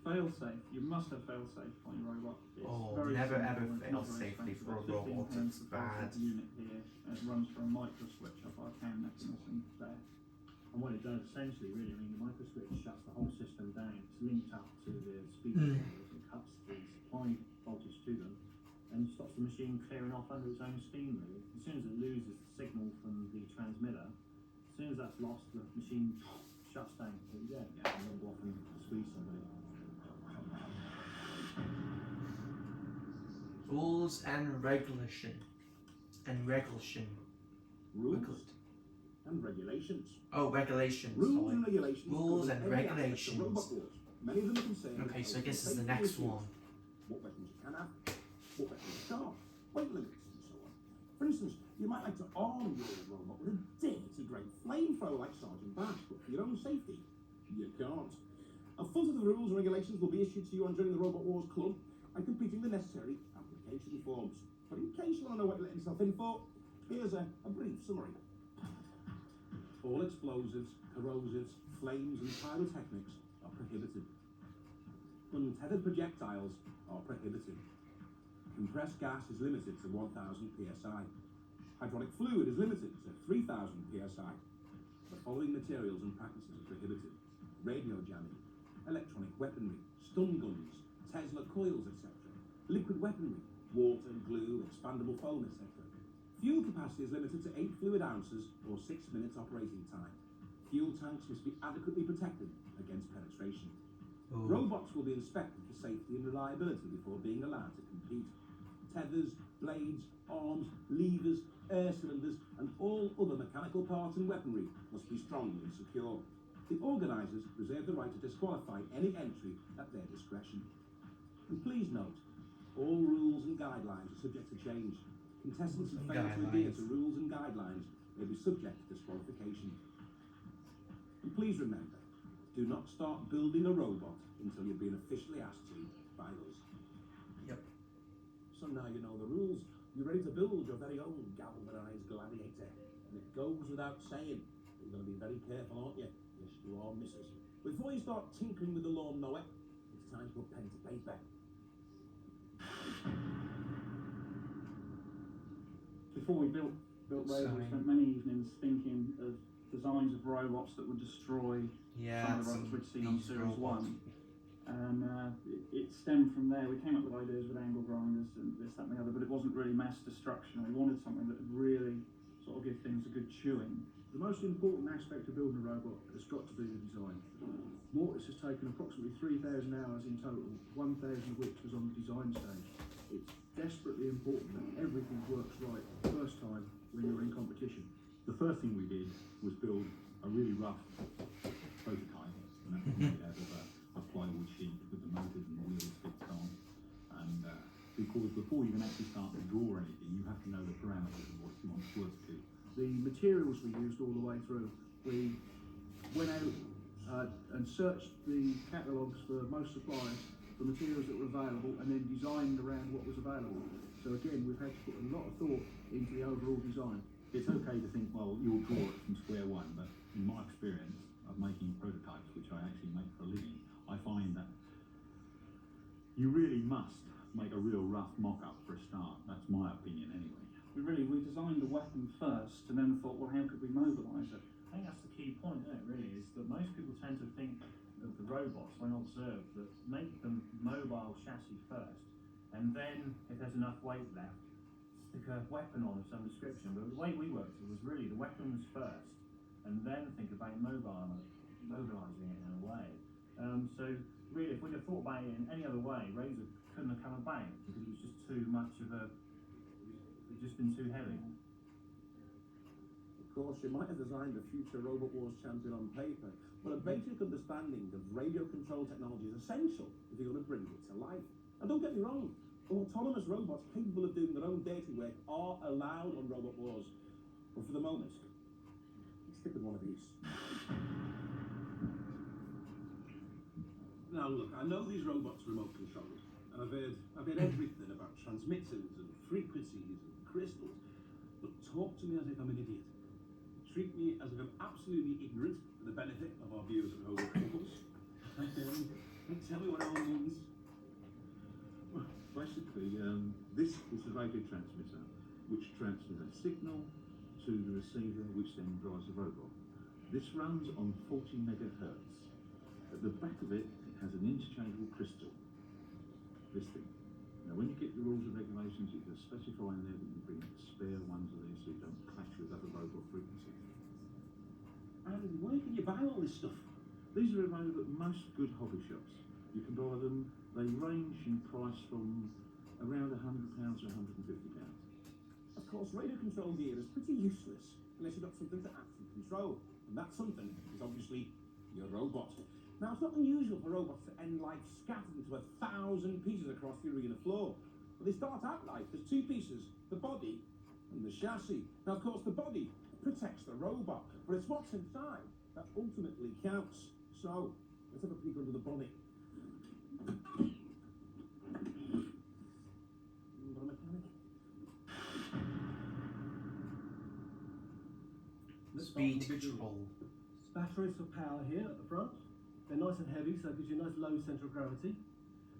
Fail-safe. You must have fail-safe on your robot. It's Never simple ever and fail it's very safely expensive. for a robot. £15 It's bad. the unit here. It runs from a micro switch up our CAN mechanism there. And what it does essentially, really, I mean, the micro switch shuts the whole system down. It's linked up to the speed controllers and cuts the supply voltage to them, and stops the machine clearing off under its own steam, really. As soon as it loses the signal from the transmitter, as soon as that's lost, the machine shuts down. So yeah, and then go off and squeeze somebody. Rules and regulation. Rules and regulations. Oh, regulations. Rules and regulations. Rules and govern every aspect of regulations. robot wars. Many of them are concerned with Okay, so I health guess and it's the safety next issues. one. What weapons you can have, what weapons you can't, weight limits, and so on. For instance, you might like to arm your robot with a dirty great flamethrower like Sergeant Bash, but for your own safety, you can't. A full set of the rules and regulations will be issued to you on joining the Robot Wars Club and completing the necessary application forms. But in case you want to know what you're letting yourself in for, here's a brief summary. All explosives, corrosives, flames and pyrotechnics are prohibited. Untethered projectiles are prohibited. Compressed gas is limited to 1000 psi. Hydraulic fluid is limited to 3000 psi. The following materials and practices are prohibited: radio jamming, electronic weaponry, stun guns, Tesla coils, etc. Liquid weaponry, water, glue, expandable foam, etc. Fuel capacity is limited to 8 fluid ounces or 6 minutes operating time. Fuel tanks must be adequately protected against penetration. Ooh. Robots will be inspected for safety and reliability before being allowed to compete. Tethers, blades, arms, levers, air cylinders, and all other mechanical parts and weaponry must be strong and secure. The organisers reserve the right to disqualify any entry at their discretion. And please note, all rules and guidelines are subject to change. Contestants who fail to adhere to rules and guidelines may be subject to disqualification. And please remember, do not start building a robot until you've been officially asked to by us. Yep. So now you know the rules. You're ready to build your very own galvanised gladiator. And it goes without saying, you're going to be very careful, aren't you? Yes, you are, missus. Before you start tinkering with the lawnmower, it's time to put pen to paper. Before we built robots, we spent many evenings thinking of designs of robots that would destroy some of the robots we'd seen on Series 1. And it stemmed from there. We came up with ideas with angle grinders and this, that and the other, but it wasn't really mass destruction. We wanted something that would really sort of give things a good chewing. The most important aspect of building a robot has got to be the design. Mortis has taken approximately 3,000 hours in total, 1,000 of which was on the design stage. It's desperately important that everything works right the first time when you're in competition. The first thing we did was build a really rough prototype, and that was made out of a plywood sheet with the motors and the wheels fixed on. And because before you can actually start to draw anything, you have to know the parameters of what you want to work to. The materials we used all the way through, we went out and searched the catalogues for most suppliers for materials that were available and then designed around what was available. So again, we've had to put a lot of thought into the overall design. It's okay to think, well, you'll draw it from square one, but in my experience of making prototypes, which I actually make for a living, I find that you really must make a real rough mock-up for a start. That's my opinion anyway. We designed the weapon first and then thought, well, how could we mobilise it? I think that's the key point, isn't it, really, is that most people tend to think of the robots, when observed, that make them mobile chassis first, and then, if there's enough weight left, stick a weapon on of some description. But the way we worked it was really the weapons first, and then think about mobilising it in a way. So really, if we'd have thought about it in any other way, Razor couldn't have come about, because it was just too much of a... it'd just been too heavy. Of course, you might have designed a future Robot Wars champion on paper, but a basic understanding of radio control technology is essential if you're going to bring it to life. And don't get me wrong, autonomous robots capable of doing their own dirty work are allowed on Robot Wars. But for the moment, let's stick with one of these. Now look, I know these robots are remote controlled, and I've heard everything about transmitters and frequencies and crystals, but talk to me as if I'm an idiot. Treat me as if I'm absolutely ignorant for the benefit of our viewers at home and couples. And tell me what it all means. Well, basically, this is a radio transmitter which transmits a signal to the receiver, which then drives the robot. This runs on 40 megahertz. At the back of it, it has an interchangeable crystal. This thing. Now, when you get the rules and regulations, you can specify in there that you bring spare ones of these so you don't clash with other robot frequencies. And where can you buy all this stuff? These are available at most good hobby shops. You can buy them. They range in price from around £100 to £150. Of course, radio control gear is pretty useless unless you've got something to actually control. And that something is obviously your robot. Now, it's not unusual for robots to end life scattered into 1,000 pieces across the arena floor. But they start out life as two pieces, the body and the chassis. Now, of course, the body protects the robot, but it's what's inside that ultimately counts. So, let's have a peek under the bonnet. Speed control. Batteries for power here at the front. They're nice and heavy, so it gives you a nice low centre of gravity.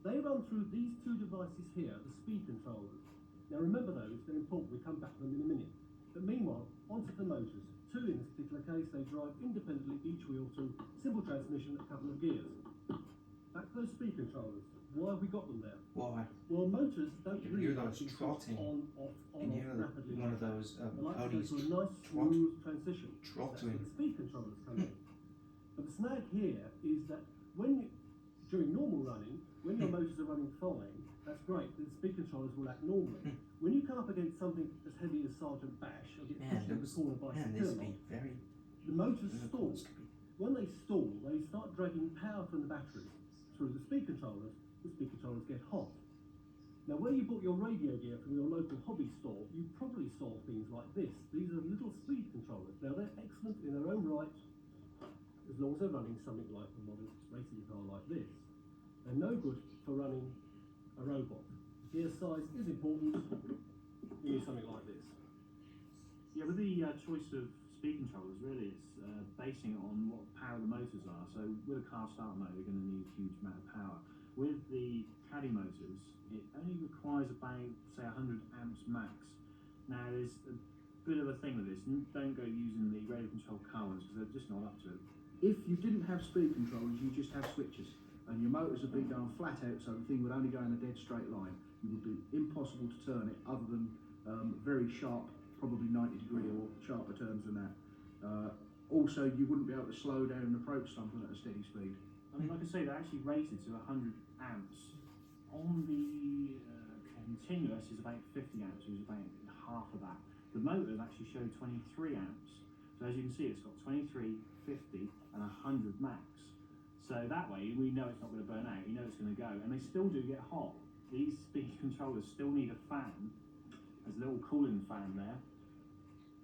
They run through these two devices here, the speed controllers. Now remember those, they're important, we come back to them in a minute. But meanwhile, onto the motors. Two in this particular case, they drive independently each wheel to simple transmission, a couple of gears. Back to those speed controllers. Why have we got them there? Why? Well, motors don't You really hear those trotting. on, off, Can you hear rapidly. one of those They like to go ponies through a nice smooth transition. That's where trotting? the speed controllers come in. But the snag here is that during normal running, when your motors are running fine, that's great, the speed controllers will act normally. When you come up against something as heavy as Sergeant Bash or get pushed into the corner by Security, the motors stall. When they stall, they start dragging power from the battery through the speed controllers get hot. Now, where you bought your radio gear from your local hobby store, you probably saw things like this. These are little speed controllers. Now, they're excellent in their own right, as long as they're running something like a modern racing car like this. They're no good for running a robot. Gear size is important. You need something like this. Yeah, with the choice of speed controllers, really, it's basing it on what power the motors are. So with a car start motor, you're going to need a huge amount of power. With the caddy motors, it only requires about, say, 100 amps max. Now, there's a bit of a thing with this. Don't go using the radio control car ones because they're just not up to it. If you didn't have speed controllers, you just have switches, and your motors would be going flat out, so the thing would only go in a dead straight line. It would be impossible to turn it other than very sharp, probably 90-degree or sharper turns than that. Also, you wouldn't be able to slow down and approach something at a steady speed. I mean, like I say, they're actually rated to 100 amps. On the continuous is about 50 amps, which is about half of that. The motors actually show 23 amps. So as you can see, it's got 23, 50, and 100 max. So that way, we know it's not going to burn out, you know it's going to go. And they still do get hot. These speed controllers still need a fan. There's a little cooling fan there.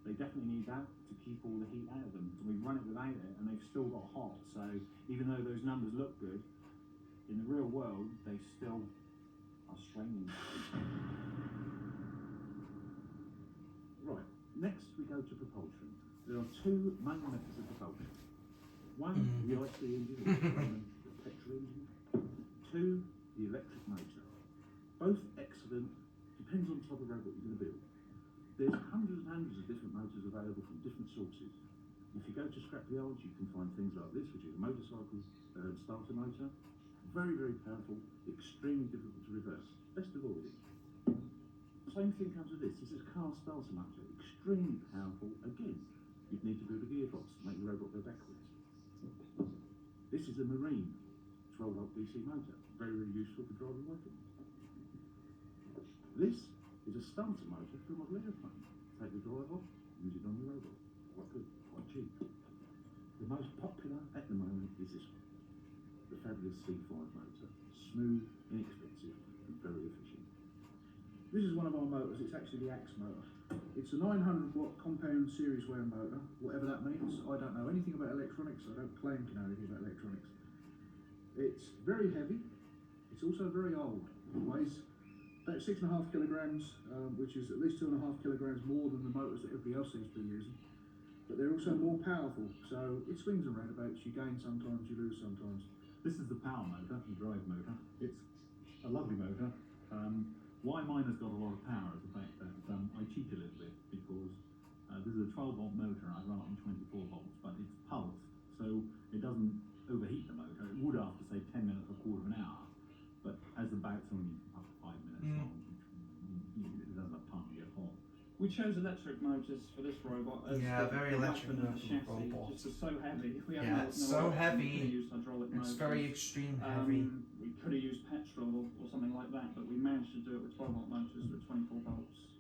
They definitely need that to keep all the heat out of them. And we've run it without it, and they've still got hot. So even though those numbers look good, in the real world, they still are straining. Right, next we go to propulsion. There are two main methods of propulsion. One, the IC engine, the petrol engine. Two, the electric motor. Both excellent, depends on the type of robot you're going to build. There's hundreds and hundreds of different motors available from different sources. If you go to scrapyards, you can find things like this, which is a motorcycle starter motor. Very, very powerful, extremely difficult to reverse. Best avoid it. Same thing comes with this. This is a car starter motor, extremely powerful. Again, you'd need to build a gearbox to make the robot go backwards. This is a marine 12-volt DC motor, very, very useful for driving weapons. This is a starter motor for a model airplane. Take the drive off, use it on the robot. Quite good, quite cheap. The most popular at the moment is this one, the fabulous C5 motor. Smooth, inexpensive, and very efficient. This is one of our motors. It's actually the Axe motor. It's a 900-watt compound series wear motor, whatever that means. I don't know anything about electronics. I don't claim to know anything about electronics. It's very heavy. It's also very old. It weighs about 6.5 kilograms, which is at least 2.5 kilograms more than the motors that everybody else seems to be using. But they're also more powerful, so it swings and roundabouts. You gain sometimes, you lose sometimes. This is the power motor, the drive motor. It's a lovely motor. Why mine has got a lot of power is the fact that I cheat a little bit because this is a 12-volt motor. I run it on 24 volts, but it's pulsed, so it doesn't overheat the motor. It would after, say, 10 minutes or a quarter of an hour, but as the bout's only up to 5 minutes long, it doesn't have time to get hot. We chose electric motors for this robot as very electric chassis. robot. Just so heavy. We Yeah, it's so heavy. Used hydraulic It's motors. very extreme heavy. We could have used petrol or something like that, but we managed to do it with 12-volt motors with 24 volts.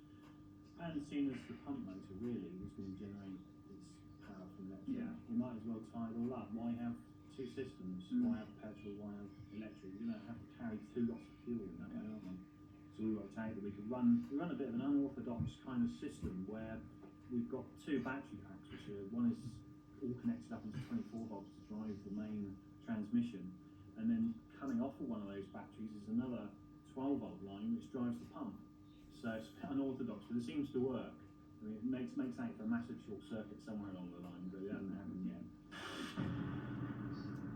And seen as the pump motor really was going to generate its power from electric. Yeah. You might as well tie it all up. Why have two systems? Why have petrol? Why have electric? You don't have to carry two lots of fuel in that way, aren't we? So we worked out that we run a bit of an unorthodox kind of system where we've got two battery packs, which are, one is all connected up into 24 volts to drive the main transmission, and then coming off of one of those batteries is another 12-volt line which drives the pump. So it's a bit unorthodox, but it seems to work. I mean, it makes out for a massive short circuit somewhere along the line, but it hasn't happened yet.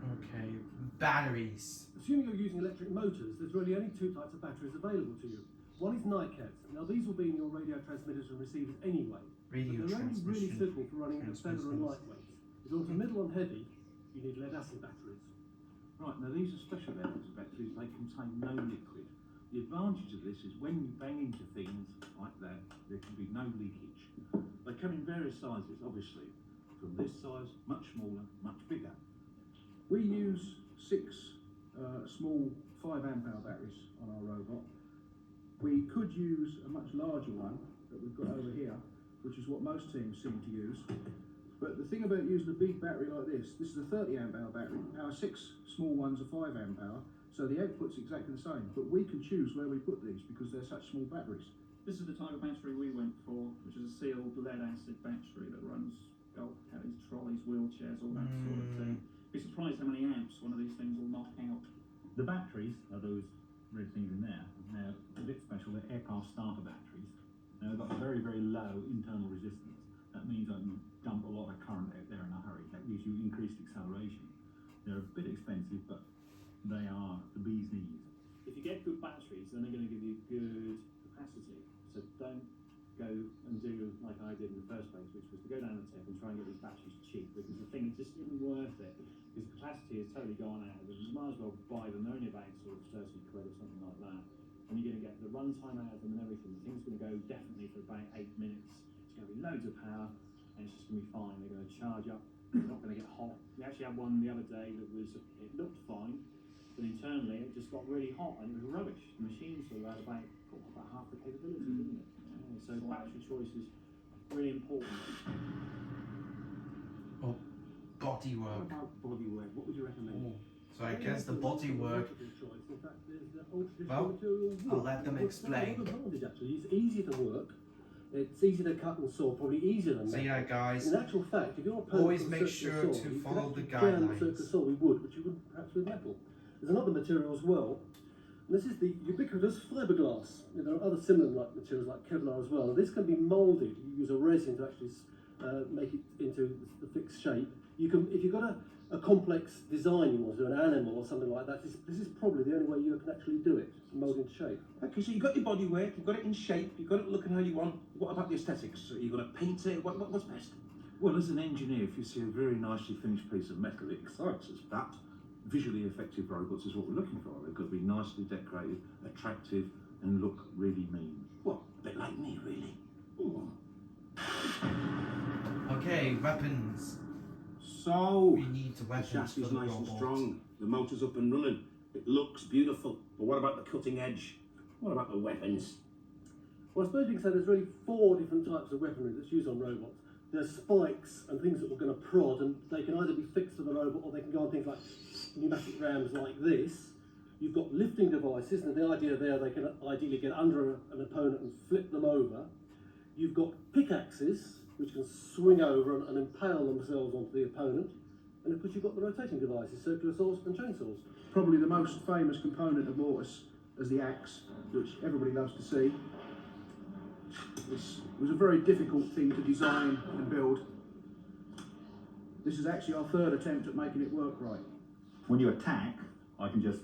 Okay, batteries. Assuming you're using electric motors, there's really only two types of batteries available to you. One is NICADs. Now these will be in your radio transmitters and receivers anyway. Radio but they're only really transmission. suitable for running the feather and lightweight. If you want to middle and heavy, you need lead acid batteries. Right, now these are special areas of batteries. They contain no liquid. The advantage of this is when you bang into things like that, there can be no leakage. They come in various sizes, obviously. From this size, much smaller, much bigger. We use 6 small 5 amp hour batteries on our robot. We could use a much larger one that we've got over here, which is what most teams seem to use. But the thing about using a big battery like this is a 30 amp hour battery. Our 6 small ones are 5 amp hour, so the output's exactly the same. But we can choose where we put these because they're such small batteries. This is the type of battery we went for, which is a sealed lead acid battery that runs golf caddies, trolleys, wheelchairs, all that sort of thing. Be surprised how many amps one of these things will knock out. The batteries are those red things in there. They're a bit special. They're aircraft starter batteries. Now they've got very, very low internal resistance. That means I can dump a lot of current out there in a hurry. That gives you increased acceleration. They're a bit expensive, but they are the bee's knees. If you get good batteries, then they're going to give you good capacity. So don't go and do like I did in the first place, which was to go down the tip and try and get these batteries cheap, because the thing just isn't worth it, because capacity has totally gone out of them. You might as well buy them, they're only about sort of 30 quid or something like that, and you're going to get the runtime out of them and everything. The thing's going to go definitely for about 8 minutes. It's going to be loads of power, and it's just going to be fine. They're going to charge up, they're not going to get hot. We actually had one the other day that was, it looked fine, but internally it just got really hot and it was rubbish. The machines were at about half the capability, didn't it? So battery choice is really important. Oh, body work. What about body work? What would you recommend? So I guess the body work. Well, I'll let them explain. It's easier to work. It's easy to cut and saw, probably easier than So metal. yeah, guys, In actual fact, if you're a always permanent make circular sure saw, to you follow could the actually jam guidelines. circular saw with wood, which you wouldn't perhaps with metal. There's another material as well. And this is the ubiquitous fiberglass. There are other similar materials like Kevlar as well. And this can be moulded. You use a resin to actually make it into the fixed shape. You can, if you've got a complex design you want to do, an animal or something like that, this is probably the only way you can actually do it, mould into shape. Okay, so you've got your body work, you've got it in shape, you've got it looking how you want. What about the aesthetics? So you're going to paint it? What's best? Well, as an engineer, if you see a very nicely finished piece of metal, it excites us. But visually effective robots is what we're looking for. They've got to be nicely decorated, attractive, and look really mean. Well, a bit like me, really. Ooh. Okay, weapons. So, We need the weapons the chassis for is the nice and robot. strong, the motor's up and running, it looks beautiful. But what about the cutting edge? What about the weapons? Well, I suppose you can say there's really 4 different types of weaponry that's used on robots. There's spikes and things that we're going to prod, and they can either be fixed to the robot or they can go on things like pneumatic rams like this. You've got lifting devices, and the idea there, they can ideally get under an opponent and flip them over. You've got pickaxes, which can swing over and impale themselves onto the opponent. And of course you've got the rotating devices, circular saws and chainsaws. Probably the most famous component of Mortis is the axe, which everybody loves to see. It was a very difficult thing to design and build. This is actually our 3rd attempt at making it work right. When you attack, I can just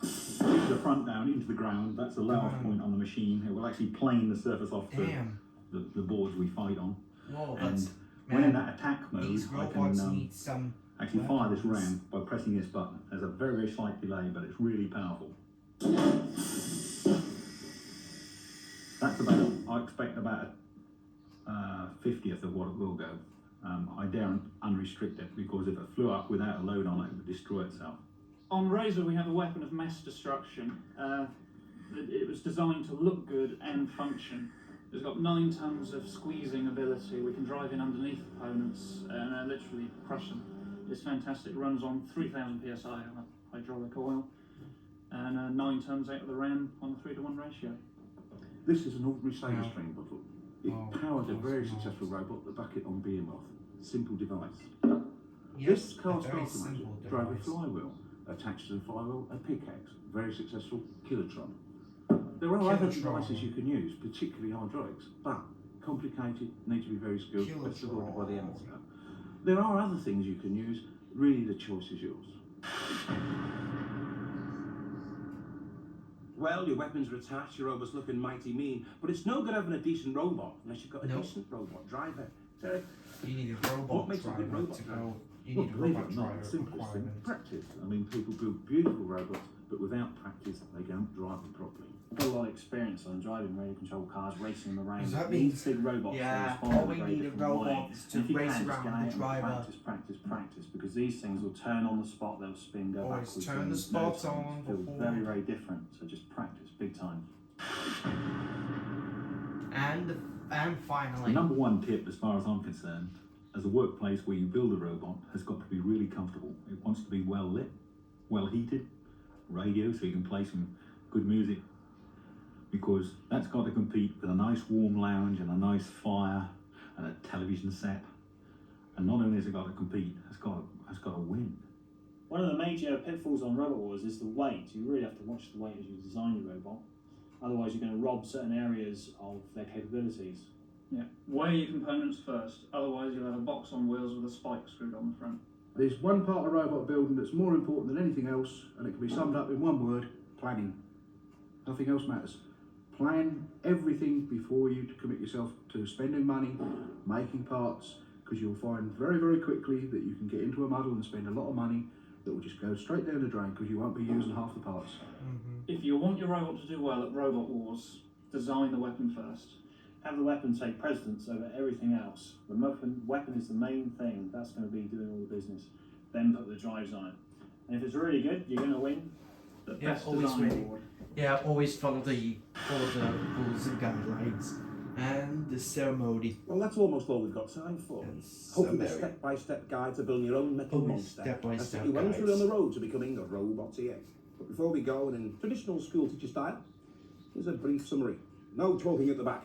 stick the front down into the ground. That's the lowest point on the machine. It will actually plane the surface off the boards we fight on. Whoa, And when in that attack mode, these I robots can need some actually fire this weapons. ram by pressing this button. There's a very, very slight delay, but it's really powerful. That's about, I expect about a 50th of what it will go. I daren't unrestrict it, because if it flew up without a load on it, it would destroy itself. On Razor, we have a weapon of mass destruction. It was designed to look good and function. It's got 9 tons of squeezing ability. We can drive in underneath opponents and literally crush them. It's fantastic. It runs on 3,000 psi on a hydraulic oil, and 9 tons out of the ram on a 3-to-1 ratio. This is an ordinary stainless string bottle. It powers a very successful robot, the bucket on Behemoth. Simple device. This cast automatic drove a flywheel. Attached to the flywheel, a pickaxe. Very successful kilotron. There are other devices you can use, particularly hydraulics, but complicated, need to be very skilled, best supported by the amateur. There are other things you can use, really the choice is yours. Well, your weapons are attached, your robot's looking mighty mean, but it's no good having a decent robot unless you've got a decent robot driver. Derek, you need a robot what makes a good robot to driver? go. You Well, need a believe robot it or not, driver the simplest thing, requirement. practice. I mean, people build beautiful robots, but without practice, they don't drive them properly. I've got a lot of experience experience on driving radio control cars, racing them around. Does that You mean- need big robots Yeah, to respond all in we a very need are different way. robots to And if you race can, just around get the out and driver. practice, because these things will turn on the spot, they'll spin, go Always backwards. turn in the no spots time. on It feels before- very, very different, so just practice, big time. And finally, The number one tip, as far as I'm concerned, as a workplace where you build a robot, has got to be really comfortable. It wants to be well lit, well heated, radio so you can play some good music, because that's got to compete with a nice warm lounge and a nice fire and a television set. And not only has it got to compete, it's got to win. One of the major pitfalls on Robot Wars is the weight. You really have to watch the weight as you design your robot. Otherwise, you're going to rob certain areas of their capabilities. Yeah, weigh your components first, otherwise you'll have a box on wheels with a spike screwed on the front. There's one part of robot building that's more important than anything else, and it can be summed up in one word: planning. Nothing else matters. Plan everything before you commit yourself to spending money, making parts, because you'll find very, very quickly that you can get into a muddle and spend a lot of money that will just go straight down the drain because you won't be using half the parts. If you want your robot to do well at Robot Wars, design the weapon first. Have the weapon take precedence over everything else. The weapon is the main thing. That's going to be doing all the business. Then put the drives on it. And if it's really good, you're going to win. The best always design win. award. Yeah, always follow the rules and guidelines and the ceremony. Well, that's almost all we've got time for. Hopefully the step-by-step guide to building your own metal monster has set you well through on the road to becoming a roboteer. But before we go, and in traditional school teacher style, here's a brief summary. No talking at the back.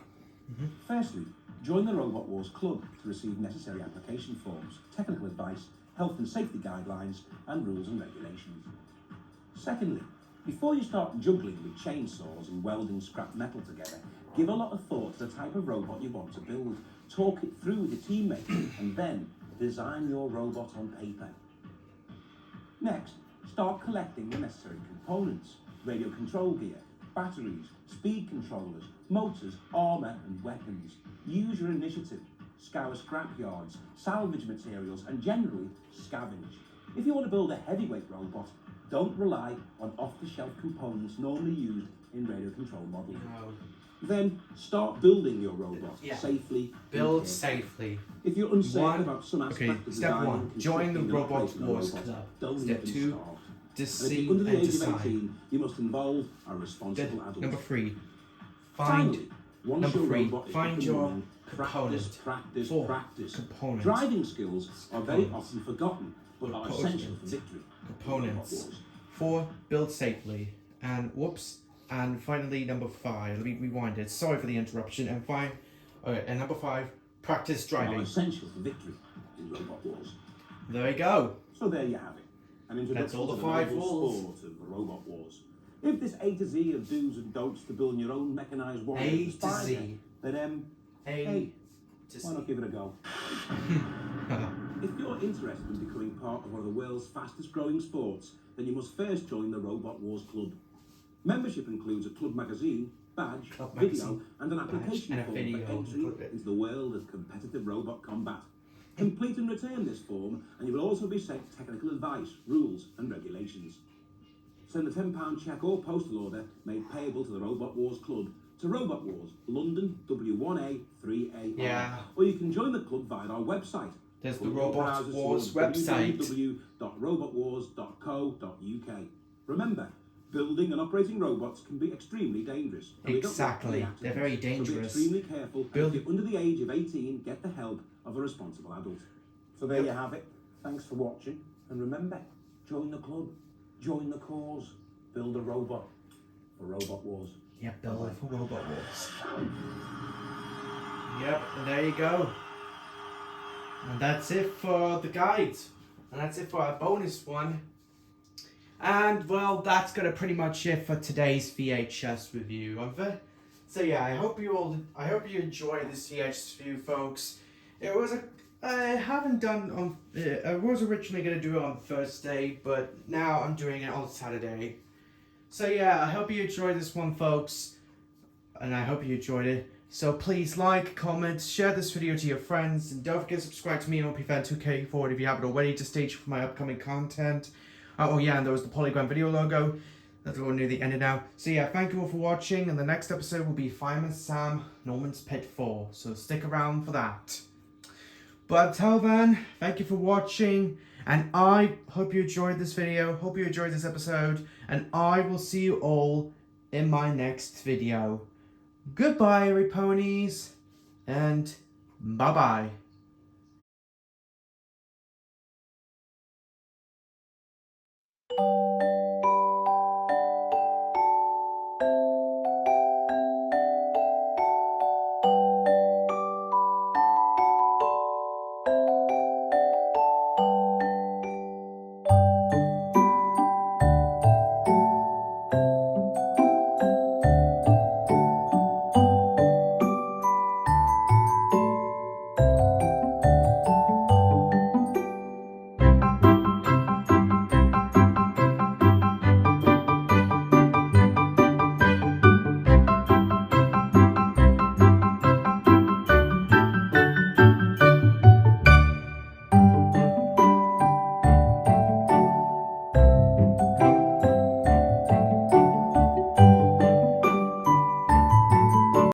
Firstly, join the Robot Wars Club to receive necessary application forms, technical advice, health and safety guidelines, and rules and regulations. Secondly, before you start juggling with chainsaws and welding scrap metal together, give a lot of thought to the type of robot you want to build, talk it through with your teammates, and then design your robot on paper. Next, start collecting the necessary components: radio control gear, batteries, speed controllers, motors, armour and weapons. Use your initiative, scour scrapyards, salvage materials, and generally scavenge. If you want to build a heavyweight robot, don't rely on off-the-shelf components normally used in radio control models. Then start building your robot safely. Build safely. If you're uncertain about some aspect of step design, one, join the Robot Wars Club. Step two, deceive under the and age of decide. 18, you must involve a responsible adult. Number three, Finally, once your robot is up find and your running, practice. component. Driving skills are very often forgotten, but are essential for victory. Components. 4, build safely. And whoops. And finally, number 5. Let me rewind it. Sorry for the interruption. And number 5, practice driving. Are essential for victory in Robot Wars. There we go. So there you have it. An introduction That's all the to 5 noble rules. sport of the Robot Wars. If this A to Z of do's and don'ts to building your own mechanised warrior A is to fine, Z. then A to why not give it a go? If you're interested in becoming part of one of the world's fastest growing sports, then you must first join the Robot Wars Club. Membership includes a club magazine, badge, video, and an application and a form video. for entry into the world of competitive robot combat. Complete and return this form, and you will also be sent technical advice, rules, and regulations. Send a £10 cheque or postal order made payable to the Robot Wars Club to Robot Wars, London, W1A 3AR. Yeah. Or you can join the club via our website. There's the Or Robot browsers Wars towards website. www.robotwars.co.uk. Remember, building and operating robots can be extremely dangerous. and we don't want Exactly. any accidents. They're very So be dangerous. extremely careful. And if you're under the age of 18, get the help of a responsible adult. So there you have it. Thanks for watching. And remember, join the club, join the cause, build a robot for Robot Wars. Yep, build it for Robot Wars. Yep, and there you go. And that's it for the guide. And that's it for our bonus one. And well, that's gonna pretty much it for today's VHS review of it. So yeah, I hope you enjoyed this VHS review, folks. It was I was originally gonna do it on Thursday, but now I'm doing it on Saturday. So yeah, I hope you enjoyed this one, folks, and I hope you enjoyed it. So please like, comment, share this video to your friends, and don't forget to subscribe to me on MLP2K4 if you haven't already, to stay tuned for my upcoming content. Oh yeah, and there was the polygon video logo. That's all near the end now. So yeah, thank you all for watching, and the next episode will be Fireman Sam Norman's Pit 4, so stick around for that. But until then, thank you for watching, and I hope you enjoyed this video, hope you enjoyed this episode, and I will see you all in my next video. Goodbye, every ponies, and bye-bye.